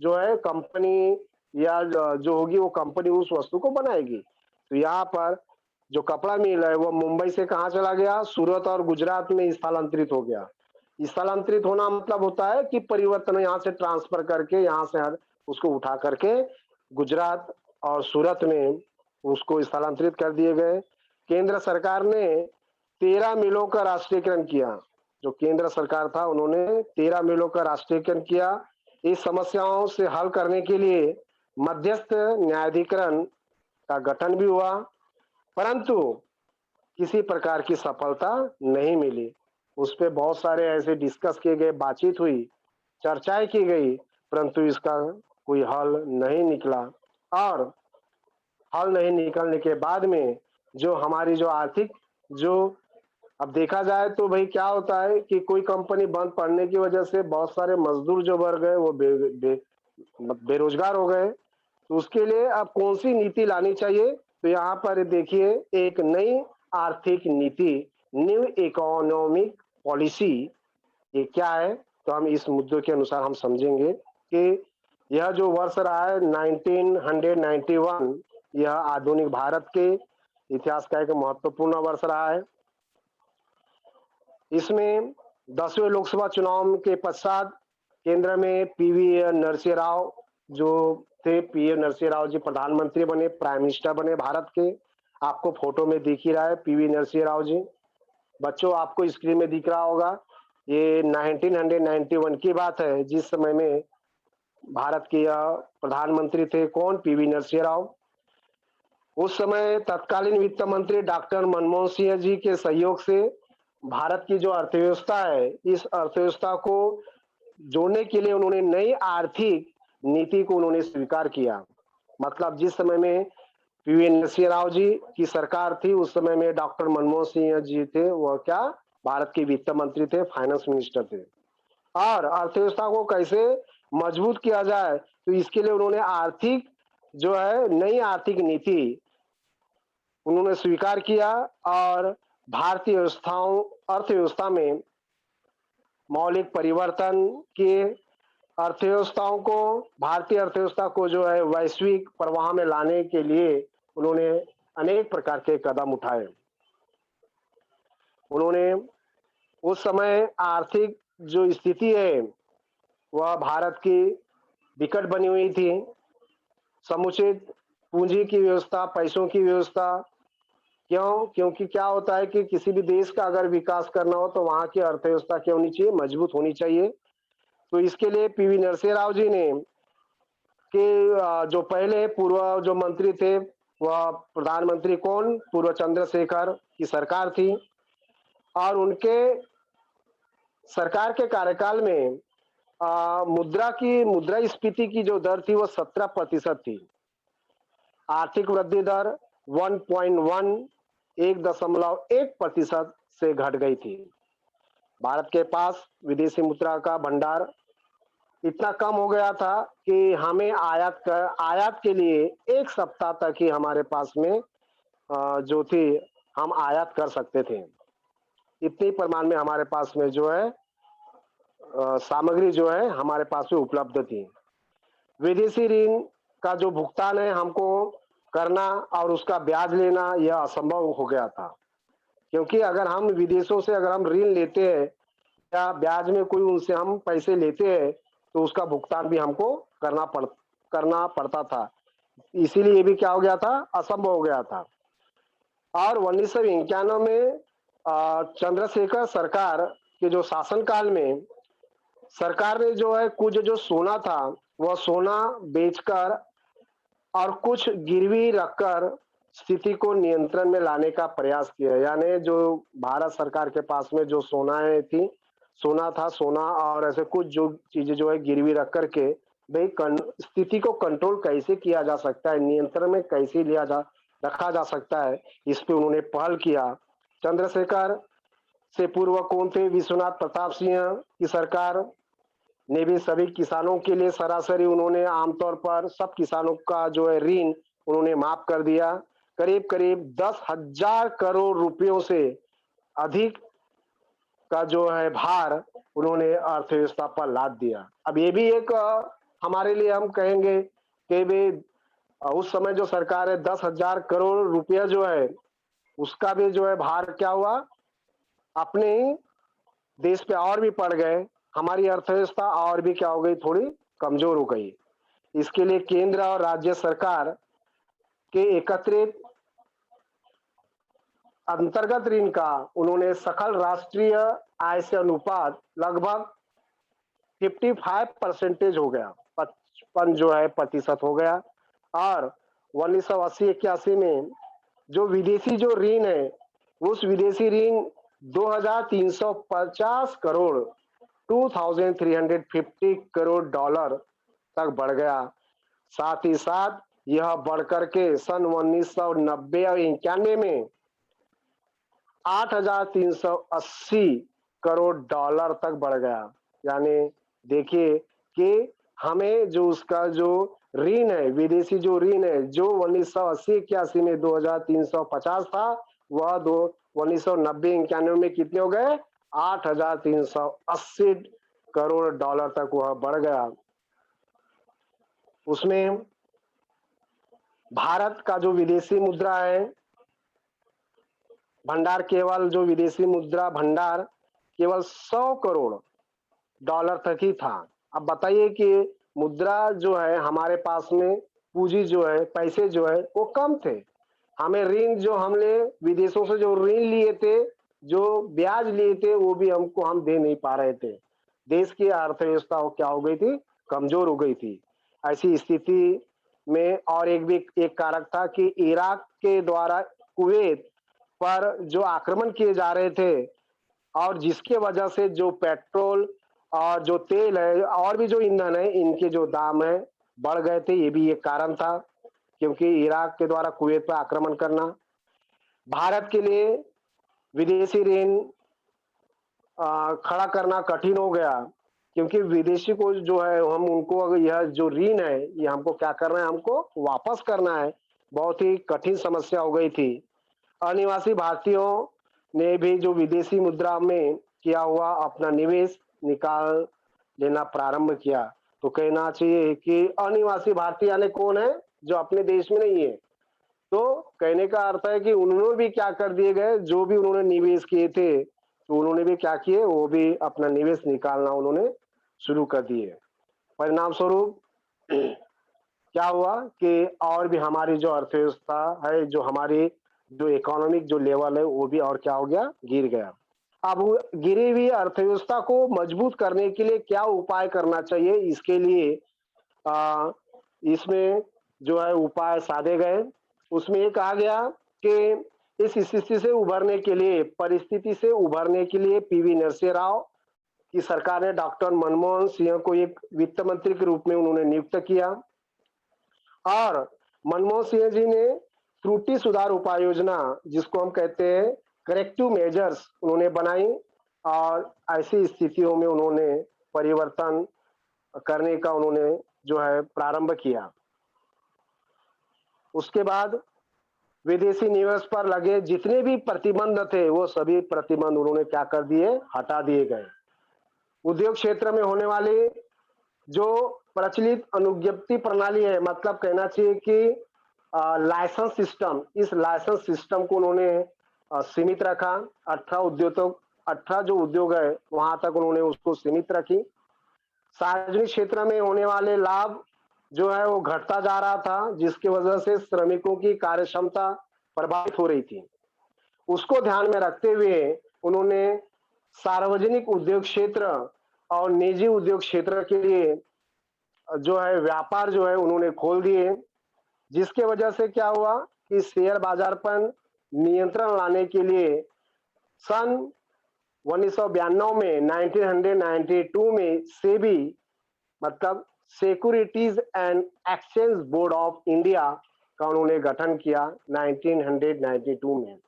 जो है कंपनी या जो होगी वो कंपनी उस वस्तु को बनाएगी। तो यहाँ पर जो कपड़ा मिल है वो मुंबई से कहाँ चला गया? सूरत और गुजरात में स्थानांतरित हो गया। स्थानांतरित होना मतलब होता है कि परिवर्तन यहाँ से ट्रांसफर करके यहाँ से उसको उठा करके गुजरात और सूरत में उसको स्थानांतरित कर दिए गए। केंद्र सरकार ने 13 मिलों का राष्ट्रीयकरण किया। जो केंद्र सरकार था उन्होंने 13 मिलों का राष्ट्रीयकरण किया। इस समस्याओं से हल करने के लिए मध्यस्थ न्यायाधिकरण का गठन भी हुआ, परंतु किसी प्रकार की सफलता नहीं मिली। उस पे बहुत सारे ऐसे डिस्कस किए गए, बातचीत हुई, चर्चाएँ की गई, परंतु इसका कोई हल नहीं निकला। और हल नहीं निकलने के बाद में जो हमारी जो आर्थिक जो अब देखा जाए तो भाई क्या होता है कि कोई कंपनी बंद पड़ने की वजह से बहुत सारे मजदूर जो वर्ग है वो बेरोजगार हो गए। तो उसके लिए अब कौन सी नीति लानी चाहिए? तो यहाँ पर देखिए, एक नई आर्थिक नीति, न्यू इकोनॉमिक पॉलिसी, ये क्या है? तो हम इस मुद्दों के अनुसार हम समझेंगे कि यह जो वर्ष रहा है 1991, यह आधुनिक भारत के इतिहास का एक महत्वपूर्ण वर्ष रहा है। इसमें 10वें लोकसभा चुनाव के पश्चात केंद्र में पीवी नरसिंह राव जो थे, पीवी नरसिंह राव जी प्रधानमंत्री बने, प्राइम मिनिस्टर बने भारत के। आपको फोटो में दिख ही रहा है पीवी नरसिंह राव जी। बच्चों, आपको स्क्रीन में दिख रहा होगा, ये 1991 की बात है, जिस समय में भारत के प्रधानमंत्री थे कौन? पीवी नरसिंह राव। उस समय तत्कालीन वित्त मंत्री डॉक्टर मनमोहन सिंह जी के सहयोग से भारत की जो अर्थव्यवस्था है, इस अर्थव्यवस्था को जोड़ने के लिए उन्होंने नई आर्थिक नीति को उन्होंने स्वीकार किया। मतलब जिस समय में पीवी नरसिंह राव जी की सरकार थी, उस समय में डॉक्टर मनमोहन सिंह जी थे, वह क्या, भारत के वित्त मंत्री थे, फाइनेंस मिनिस्टर थे। और अर्थव्यवस्था को कैसे मजबूत किया जाए, तो इसके लिए उन्होंने आर्थिक जो है नई आर्थिक नीति उन्होंने स्वीकार किया और भारतीय व्यवस्थाओं अर्थव्यवस्था में मौलिक परिवर्तन किए। अर्थव्यवस्थाओं को, भारतीय अर्थव्यवस्था को जो है वैश्विक प्रवाह में लाने के लिए उन्होंने अनेक प्रकार के कदम उठाए। उन्होंने उस समय आर्थिक जो स्थिति है वह भारत की विकट बनी हुई थी। समुचित पूंजी की व्यवस्था, पैसों की व्यवस्था, क्यों? क्योंकि क्या होता है कि किसी भी देश का अगर विकास करना हो तो वहां की अर्थव्यवस्था क्या होनी चाहिए? मजबूत होनी चाहिए। तो इसके लिए पीवी नरसिंह राव जी ने कि जो पहले पूर्व जो मंत्री थे वह प्रधानमंत्री कौन? पूर्व चंद्रशेखर की सरकार थी। और उनके सरकार के कार्यकाल में मुद्रास्फीति की जो दर थी वो 17% थी। आर्थिक वृद्धि दर 1.1% से घट गई थी। भारत के पास विदेशी मुद्रा का भंडार इतना कम हो गया था कि हमें आयात के लिए 1 सप्ताह तक ही हमारे पास में जो थी हम आयात कर सकते थे। इतनी परिमाण में हमारे पास में जो है सामग्री जो है हमारे पास में उपलब्ध थी। विदेशी ऋण का जो भुगतान है हमको करना और उसका ब्याज लेना यह असंभव हो गया था, क्योंकि अगर हम विदेशों से अगर हम ऋण लेते हैं या ब्याज में कोई उनसे हम पैसे लेते हैं तो उसका भुगतान भी हमको करना पड़ता था। इसीलिए ये भी क्या हो गया था? असंभव हो गया था। और 1991 में चंद्रशेखर सरकार के जो शासनकाल में सरकार ने जो है कुछ जो सोना था वह सोना बेचकर और कुछ गिरवी रखकर स्थिति को नियंत्रण में लाने का प्रयास किया। यानी जो भारत सरकार के पास में जो सोना था, सोना और ऐसे कुछ जो चीजें जो है गिरवी रख करके भाई स्थिति को कंट्रोल कैसे किया जा सकता है, नियंत्रण में कैसे रखा जा सकता है, इस पे उन्होंने पहल किया। चंद्रशेखर से पूर्व कौन थे? विश्वनाथ प्रताप सिंह की सरकार ने भी सभी किसानों के लिए सरासरी उन्होंने आमतौर पर सब किसानों का जो है ऋण उन्होंने माफ कर दिया। करीब करीब 10,000 करोड़ रुपयों से अधिक का जो है भार उन्होंने अर्थव्यवस्था पर लाद दिया। अब ये भी एक हमारे लिए हम कहेंगे कि भी उस समय जो सरकार है 10,000 करोड़ रुपया जो है उसका भी जो है भार क्या हुआ? अपने ही देश पे और भी पड़ गए। हमारी अर्थव्यवस्था और भी क्या हो गई? थोड़ी कमजोर हो गई। इसके लिए केंद्र और राज्य सरकार के एकत्रित अंतर्गत ऋण का उन्होंने सकल राष्ट्रीय आय से अनुपात लगभग 55% हो गया, 55 जो है प्रतिशत हो गया। और 1980-81 में जो विदेशी जो ऋण है उस विदेशी ऋण 2,350 करोड़ 2,350 करोड़ डॉलर तक बढ़ गया। साथ ही साथ यह बढ़कर के सन 1990 और 91 में 8,380 करोड़ डॉलर तक बढ़ गया। यानी देखिए कि हमें जो उसका जो ऋण है, विदेशी जो ऋण है, जो 1980-81 में 2,350 था, वह 1990-91 में कितने हो गए? 8,380 करोड़ डॉलर तक वह बढ़ गया। उसमें भारत का जो विदेशी मुद्रा है भंडार, केवल जो विदेशी मुद्रा भंडार केवल 100 करोड़ डॉलर तक ही था। अब बताइए कि मुद्रा जो है हमारे पास में, पूंजी जो है, पैसे जो है वो कम थे। हमें ऋण जो हमने विदेशों से जो ऋण लिए थे, जो ब्याज लिए थे, वो भी हमको हम दे नहीं पा रहे थे। देश की अर्थव्यवस्था क्या हो गई थी? कमजोर हो गई थी। ऐसी स्थिति में और एक भी एक कारक था कि इराक के द्वारा कुवैत पर जो आक्रमण किए जा रहे थे और जिसके वजह से जो पेट्रोल और जो तेल है और भी जो ईंधन है, इनके जो दाम है बढ़ गए थे। ये भी एक कारण था, क्योंकि इराक के द्वारा कुवैत पर आक्रमण करना भारत के लिए विदेशी ऋण खड़ा करना कठिन हो गया, क्योंकि विदेशी को जो है हम उनको अगर यह जो ऋण है ये हमको क्या करना है, हमको वापस करना है। बहुत ही कठिन समस्या हो गई थी। अनिवासी भारतीयों ने भी जो विदेशी मुद्रा में किया हुआ अपना निवेश निकाल लेना प्रारंभ किया। तो कहना चाहिए कि अनिवासी भारतीय यानी कौन है? जो अपने देश में नहीं है। तो कहने का अर्थ है कि उन्होंने भी क्या कर दिए गए, जो भी उन्होंने निवेश किए थे तो उन्होंने भी क्या किए, वो भी अपना निवेश निकालना उन्होंने शुरू कर दिए। परिणाम स्वरूप क्या हुआ कि और भी हमारी जो अर्थव्यवस्था है, जो हमारी जो इकोनॉमिक जो लेवल है, वो भी और क्या हो गया, गिर गया। अब वो गिरी हुई अर्थव्यवस्था को मजबूत करने के लिए क्या उपाय करना चाहिए, इसके लिए आ, इसमें जो है उपाय साधे गए। उसमें ये कहा गया कि इस स्थिति से उभरने के लिए, परिस्थिति से उभरने के लिए पीवी नरसिंह राव की सरकार ने डॉक्टर मनमोहन सिंह को एक वित्त मंत्री के रूप में उन्होंने नियुक्त किया और मनमोहन सिंह जी ने त्रुटि सुधार उपाय योजना, जिसको हम कहते हैं करेक्टिव मेजर्स, उन्होंने बनाई और ऐसी स्थितियों में उन्होंने परिवर्तन करने का उन्होंने जो है प्रारंभ किया। उसके बाद विदेशी निवेश पर लगे जितने भी प्रतिबंध थे, वो सभी प्रतिबंध उन्होंने क्या कर दिए, हटा दिए गए। उद्योग क्षेत्र में होने वाली जो प्रचलित अनुज्ञप्ति प्रणाली है, मतलब कहना चाहिए कि लाइसेंस सिस्टम, इस लाइसेंस सिस्टम को उन्होंने सीमित रखा। 18 जो उद्योग है वहां तक उन्होंने उसको सीमित रखी। सार्वजनिक क्षेत्र में होने वाले लाभ जो है वो घटता जा रहा था, जिसकी वजह से श्रमिकों की कार्य क्षमता प्रभावित हो रही थी। उसको ध्यान में रखते हुए उन्होंने सार्वजनिक उद्योग क्षेत्र और निजी उद्योग क्षेत्र के लिए जो है व्यापार जो है उन्होंने खोल दिए, जिसके वजह से क्या हुआ कि शेयर बाजार पर नियंत्रण लाने के लिए सन 1992 में 1992 में सेबी, मतलब securities and exchange board of India का उन्होंने गठन किया 1992 में।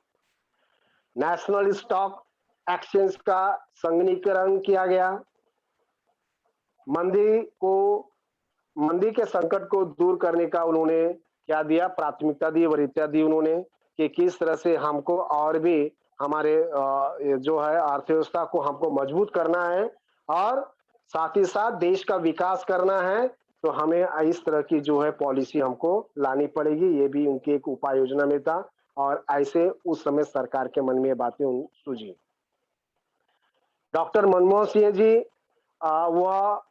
नेशनल स्टॉक एक्सचेंज का संगनीकरण किया गया। मंदी के संकट को दूर करने का उन्होंने क्या दिया, प्राथमिकता दी, वरीयता दी उन्होंने कि किस तरह से हमको और भी हमारे जो है अर्थव्यवस्था को हमको मजबूत करना है और साथ ही साथ देश का विकास करना है। तो हमें इस तरह की जो है पॉलिसी हमको लानी पड़ेगी। ये भी उनकी एक उपाय योजना में था और ऐसे उस समय सरकार के मन में बातें सूझी। डॉक्टर मनमोहन सिंह जी, वह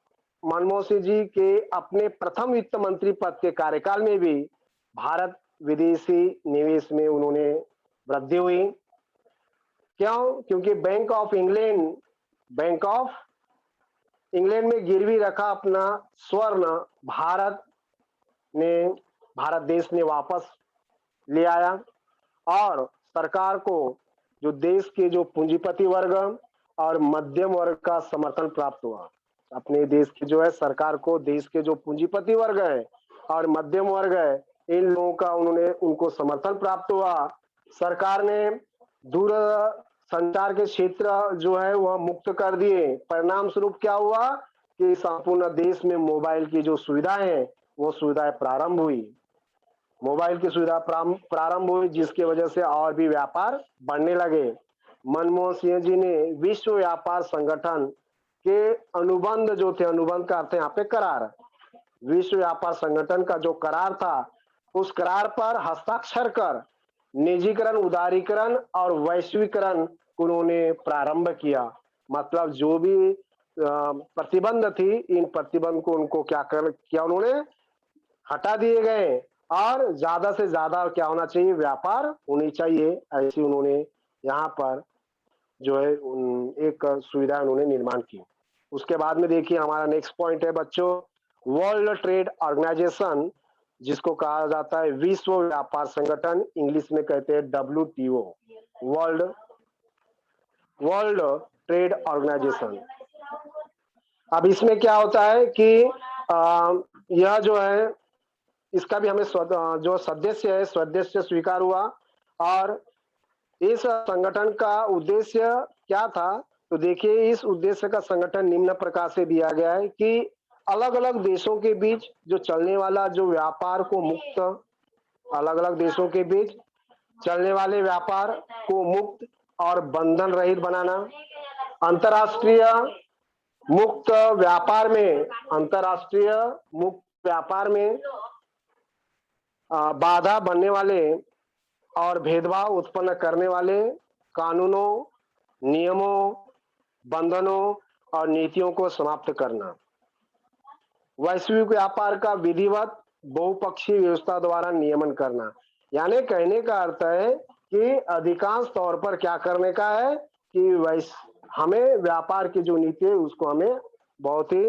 मनमोहन सिंह जी के अपने प्रथम वित्त मंत्री पद के कार्यकाल में भी भारत विदेशी निवेश में उन्होंने वृद्धि हुई। क्यों? क्योंकि बैंक ऑफ इंग्लैंड में गिरवी रखा अपना स्वर्ण भारत देश ने वापस ले आया और सरकार को जो देश के जो पूंजीपति वर्ग और मध्यम वर्ग का समर्थन प्राप्त हुआ। अपने देश की जो है सरकार को देश के जो पूंजीपति वर्ग है और मध्यम वर्ग है, इन लोगों का उनको समर्थन प्राप्त हुआ। सरकार ने दूर संचार के क्षेत्र जो है वह मुक्त कर दिए। परिणाम स्वरूप क्या हुआ कि संपूर्ण देश में मोबाइल की जो सुविधाएं हैं वो सुविधाएं प्रारंभ हुई। मोबाइल की सुविधा प्रारंभ हुई, जिसकी वजह से और भी व्यापार बढ़ने लगे। मनमोहन सिंह जी ने विश्व व्यापार संगठन के अनुबंध जो थे, अनुबंध का अर्थ है यहाँ पे करार, विश्व व्यापार संगठन का जो करार था उस करार पर हस्ताक्षर कर निजीकरण, उदारीकरण और वैश्वीकरण उन्होंने प्रारंभ किया। मतलब जो भी प्रतिबंध थी, इन प्रतिबंध को उनको क्या किया, उन्होंने हटा दिए गए और ज्यादा से ज्यादा क्या होना चाहिए, व्यापार होनी चाहिए, ऐसी उन्होंने यहाँ पर जो है एक सुविधा उन्होंने निर्माण की। उसके बाद में देखिए हमारा नेक्स्ट पॉइंट है बच्चों, वर्ल्ड ट्रेड ऑर्गेनाइजेशन, जिसको कहा जाता है विश्व व्यापार संगठन, इंग्लिश में कहते हैं WTO, world world trade organisation. अब इसमें क्या होता है कि यह जो है इसका भी हमें जो सदस्य है स्वदेश्य स्वीकार हुआ। और इस संगठन का उद्देश्य क्या था, तो देखिए इस उद्देश्य का संगठन निम्न प्रकार से दिया गया है कि अलग अलग देशों के बीच जो चलने वाला जो व्यापार को मुक्त, अलग अलग देशों के बीच चलने वाले व्यापार को मुक्त और बंधन रहित बनाना, अंतरराष्ट्रीय मुक्त व्यापार में, अंतरराष्ट्रीय मुक्त व्यापार में बाधा बनने वाले और भेदभाव उत्पन्न करने वाले कानूनों, नियमों, बंधनों और नीतियों को समाप्त करना, वैश्विक व्यापार का विधिवत बहुपक्षीय व्यवस्था द्वारा नियमन करना। यानी कहने का अर्थ है कि अधिकांश तौर पर क्या करने का है कि हमें व्यापार की जो नीति है उसको हमें बहुत ही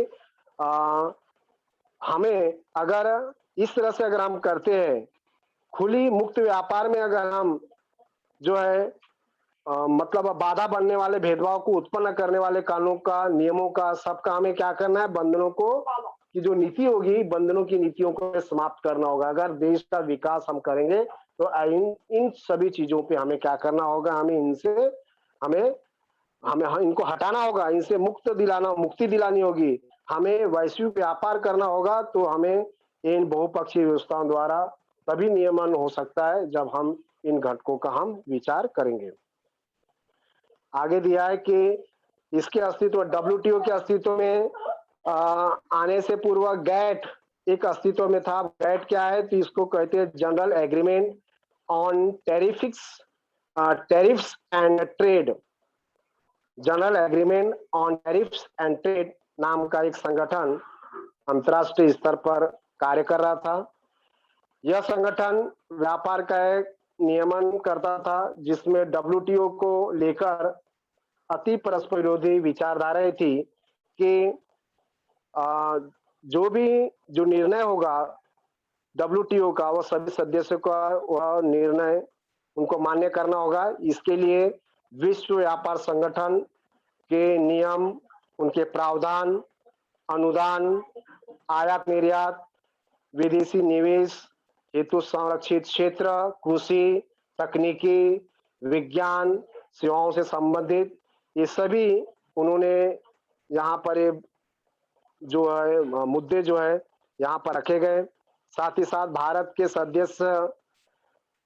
हमें अगर इस तरह से अगर हम करते हैं, खुली मुक्त व्यापार में अगर हम जो है मतलब बाधा बनने वाले, भेदभाव को उत्पन्न करने वाले कानूनों का, नियमों का, सबका हमें क्या करना है, बंधनों को की जो नीति होगी, बंधनों की नीतियों को समाप्त करना होगा। अगर देश का विकास हम करेंगे तो इन सभी चीजों पे हमें क्या करना होगा, हमें इनसे हमें हमें इनको हटाना होगा, इनसे मुक्ति दिलानी होगी। हमें वैश्विक व्यापार करना होगा तो हमें इन बहुपक्षीय व्यवस्थाओं द्वारा तभी नियमन हो सकता है जब हम इन घटकों का हम विचार करेंगे। आगे दिया है कि इसके अस्तित्व, WTO के अस्तित्व में आने से पूर्व गैट एक अस्तित्व में था। गैट क्या है, तो इसको कहते हैं general agreement on tariffs and trade, general agreement on tariffs and trade नाम का एक संगठन अंतर्राष्ट्रीय स्तर पर कार्य कर रहा था। यह संगठन व्यापार का एक नियमन करता था जिसमें WTO को लेकर अति परस्पर विरोधी विचारधाराएं थी कि जो निर्णय होगा WTO का, वो सभी सदस्यों का वह निर्णय उनको मान्य करना होगा। इसके लिए विश्व व्यापार संगठन के नियम, उनके प्रावधान, अनुदान, आयात निर्यात, विदेशी निवेश हेतु संरक्षित क्षेत्र, कृषि, तकनीकी, विज्ञान, सेवाओं से संबंधित, ये सभी उन्होंने यहाँ पर जो है मुद्दे जो है यहाँ पर रखे गए। साथ ही साथ भारत के सदस्य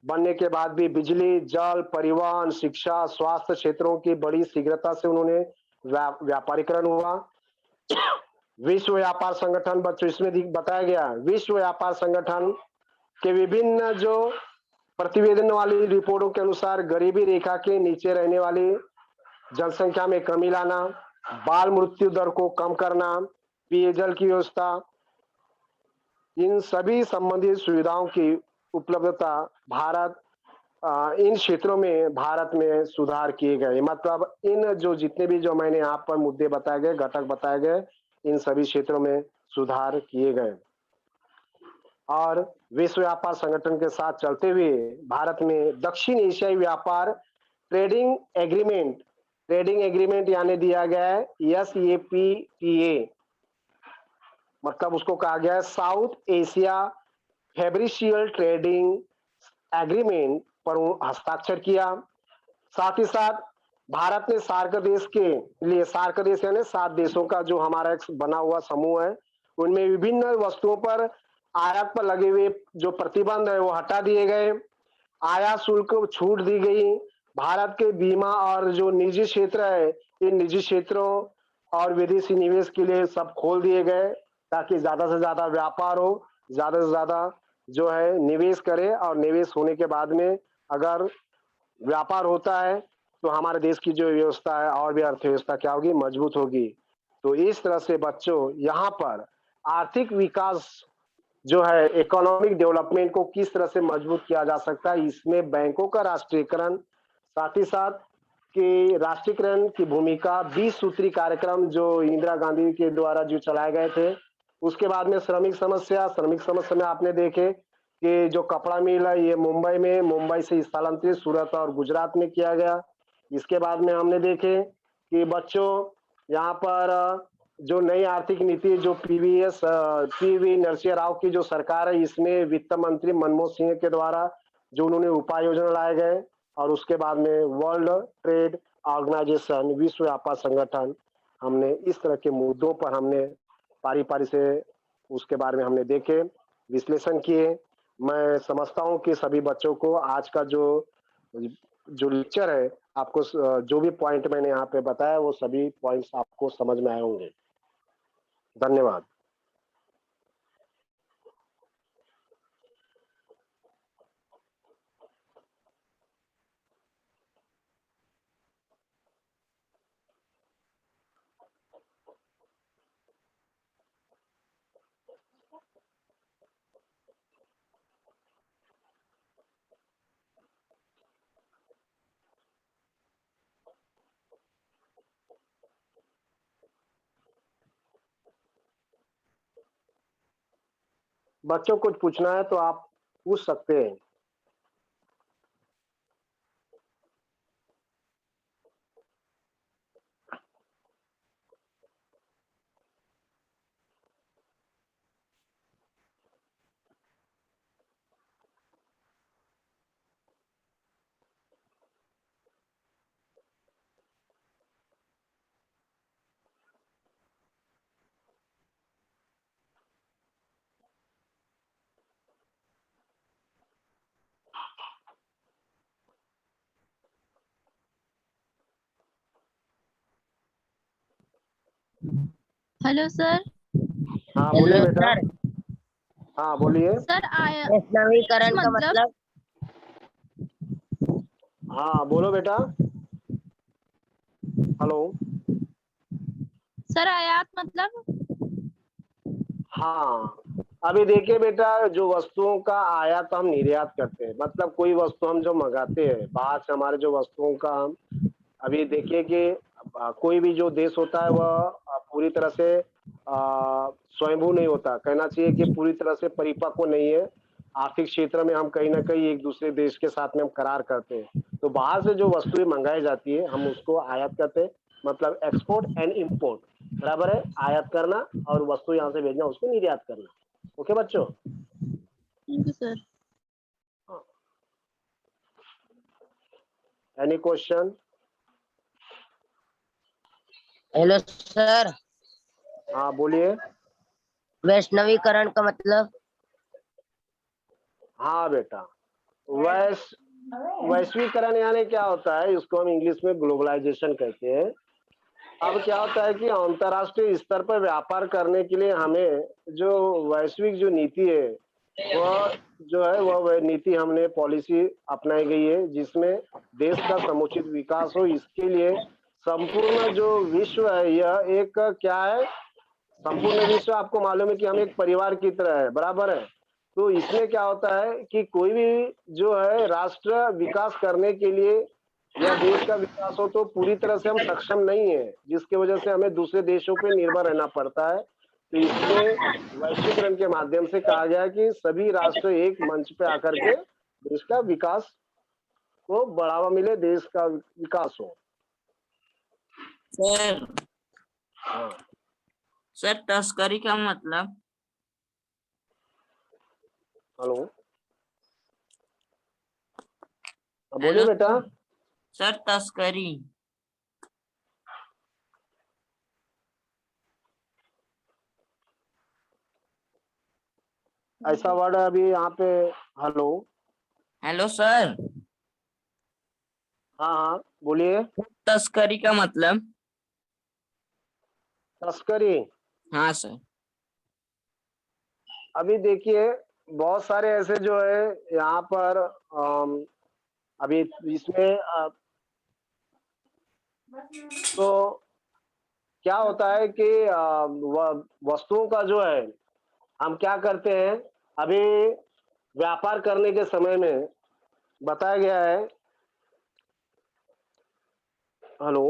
बनने के बाद भी बिजली, जल, परिवहन, शिक्षा, स्वास्थ्य क्षेत्रों की बड़ी शीघ्रता से उन्होंने व्यापारीकरण हुआ। विश्व व्यापार संगठन, बच्चों इसमें बताया गया, विश्व व्यापार संगठन के विभिन्न जो प्रतिवेदन वाली रिपोर्टों के अनुसार गरीबी रेखा के नीचे रहने वाली जनसंख्या में कमी लाना, बाल मृत्यु दर को कम करना, पेयजल की व्यवस्था, इन सभी संबंधित सुविधाओं की उपलब्धता भारत इन क्षेत्रों में भारत में सुधार किए गए। मतलब इन जो जितने भी जो मैंने यहाँ पर मुद्दे बताए गए, घटक बताए गए, इन सभी क्षेत्रों में सुधार किए गए। और विश्व व्यापार संगठन के साथ चलते हुए भारत में दक्षिण एशियाई व्यापार ट्रेडिंग एग्रीमेंट यानी दिया गया है SAPTA, मतलब उसको कहा गया है साउथ एशिया फेब्रिशियल ट्रेडिंग एग्रीमेंट पर हस्ताक्षर किया। साथ ही साथ भारत ने सार्क देश के लिए, सार्क देश यानी 7 देशों का जो हमारा एक बना हुआ समूह है, उनमें विभिन्न वस्तुओं पर आयात पर लगे हुए जो प्रतिबंध है वो हटा दिए गए। आयात शुल्क को छूट दी गई। भारत के बीमा और जो निजी क्षेत्र है, इन निजी क्षेत्रों और विदेशी निवेश के लिए सब खोल दिए गए, ताकि ज्यादा से ज्यादा व्यापार हो, ज्यादा से ज्यादा जो है निवेश करे, और निवेश होने के बाद में अगर व्यापार होता है तो हमारे देश की जो व्यवस्था है और भी अर्थव्यवस्था क्या होगी, मजबूत होगी। तो इस तरह से बच्चों यहाँ पर आर्थिक विकास जो है, इकोनॉमिक डेवलपमेंट को किस तरह से मजबूत किया जा सकता है, इसमें बैंकों का राष्ट्रीयकरण, साथ ही साथ कि राष्ट्रीयकरण की भूमिका, 20 सूत्री कार्यक्रम जो इंदिरा गांधी के द्वारा जो चलाए गए थे। उसके बाद में श्रमिक समस्या में आपने देखे कि जो कपड़ा मिल है ये मुंबई से स्थानांतरित सूरत और गुजरात में किया गया। इसके बाद में हमने देखे कि बच्चों यहाँ पर जो नई आर्थिक नीति जो पीवी नरसिम्हा राव की जो सरकार है, इसमें वित्त मंत्री मनमोहन सिंह के द्वारा जो उन्होंने उपाय योजना लाए गए, और उसके बाद में वर्ल्ड ट्रेड ऑर्गेनाइजेशन, विश्व व्यापार संगठन, हमने इस तरह के मुद्दों पर हमने पारी पारी से उसके बारे में हमने देखे, विश्लेषण किए। मैं समझता हूं कि सभी बच्चों को आज का जो लेक्चर है, आपको जो भी पॉइंट मैंने यहाँ पे बताया वो सभी पॉइंट्स आपको समझ में आए होंगे। धन्यवाद। बच्चों कुछ पूछना है तो आप पूछ सकते हैं। Hello sir. हाँ बोलिए हेलो बेटा। सर। हाँ बोलिए। सर आया वैश्नवीकरण का मतलब हाँ बोलो बेटा। हेलो। सर आयात मतलब हाँ, अभी देखिए बेटा, जो वस्तुओं का आयात हम निर्यात करते हैं, मतलब कोई वस्तु हम जो मंगाते हैं बाहर से, हमारे जो वस्तुओं का हम अभी देखिए कि कोई भी जो देश होता है वह पूरी तरह से स्वयंभू नहीं होता, कहना चाहिए कि पूरी तरह से परिपक्व नहीं है। आर्थिक क्षेत्र में हम कहीं ना कहीं एक दूसरे देश के साथ में हम करार करते हैं, तो बाहर से जो वस्तुएं मंगाई जाती है हम उसको आयात करते हैं, मतलब एक्सपोर्ट एंड इंपोर्ट बराबर है, आयात करना और वस्तु यहाँ से भेजना उसको निर्यात करना। ओके बच्चों। Thank you sir. Any question? Hello sir. हाँ बोलिए। वैश्नवीकरण का मतलब? हाँ बेटा, वैश्वीकरण यानी क्या होता है, इसको हम इंग्लिश में ग्लोबलाइजेशन कहते हैं। अब क्या होता है कि अंतर्राष्ट्रीय स्तर पर व्यापार करने के लिए हमें जो वैश्विक जो नीति है वह जो है वह नीति हमने पॉलिसी अपनाई गई है, जिसमें देश का समुचित विकास हो। इसके लिए संपूर्ण जो विश्व है यह एक क्या है, संपूर्ण विश्व आपको मालूम है कि हम एक परिवार की तरह है, बराबर है। तो इसमें क्या होता है कि कोई भी जो है राष्ट्र विकास करने के लिए या देश का विकास हो तो पूरी तरह से हम सक्षम नहीं है, जिसकी वजह से हमें दूसरे देशों पे निर्भर रहना पड़ता है। तो इसमें वैश्वीकरण के माध्यम से कहा गया कि सभी राष्ट्र एक मंच पे आकर के देश का विकास को बढ़ावा मिले, देश का विकास हो। सर हाँ सर तस्करी का मतलब? हेलो, बोलिए बेटा। सर तस्करी। ऐसा वर्ड है अभी यहाँ पे। हेलो। हेलो सर, हाँ हाँ बोलिए। तस्करी का मतलब। तस्करी। हाँ सर। अभी देखिए, बहुत सारे ऐसे जो है यहाँ पर अभी इसमें तो क्या होता है कि वस्तुओं का जो है हम क्या करते हैं अभी व्यापार करने के समय में बताया गया है। हेलो।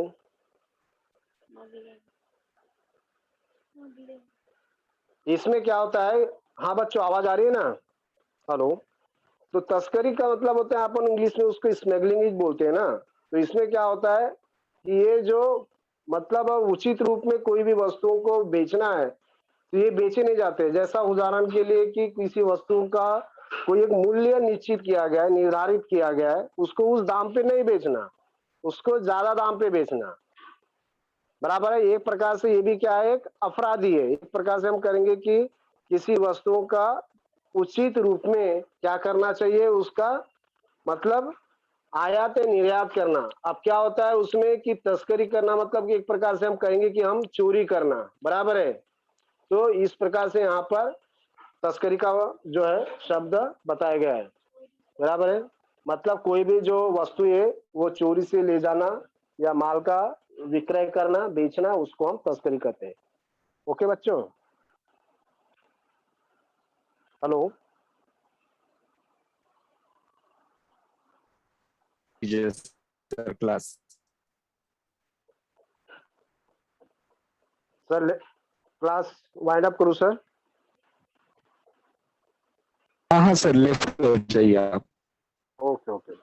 इसमें क्या होता है, हाँ बच्चों आवाज आ रही है ना। हेलो। तो तस्करी का मतलब होता है, अपन इंग्लिश में उसको स्मगलिंग ही बोलते हैं ना। तो इसमें क्या होता है कि ये जो मतलब उचित रूप में कोई भी वस्तुओं को बेचना है तो ये बेचे नहीं जाते। जैसा उदाहरण के लिए कि किसी वस्तु का कोई एक मूल्य निश्चित किया गया है, निर्धारित किया गया है, उसको उस दाम पे नहीं बेचना, उसको ज्यादा दाम पे बेचना। बराबर है। एक प्रकार से ये भी क्या है, एक अपराधी है। एक प्रकार से हम करेंगे कि किसी वस्तुओं का उचित रूप में क्या करना चाहिए, उसका मतलब आयात या निर्यात करना। अब क्या होता है उसमें कि तस्करी करना मतलब कि एक प्रकार से हम कहेंगे कि हम चोरी करना। बराबर है। तो इस प्रकार से यहाँ पर तस्करी का जो है शब्द बताया गया है। बराबर है। मतलब कोई भी जो वस्तु है वो चोरी से ले जाना या माल का विक्रय करना, बेचना, उसको हम तस्करी कहते हैं। ओके बच्चों। Hello. Sir class. Sir class wind up करूं सर। हाँ हाँ सर, लेफ्ट हो जाइए आप। Okay okay.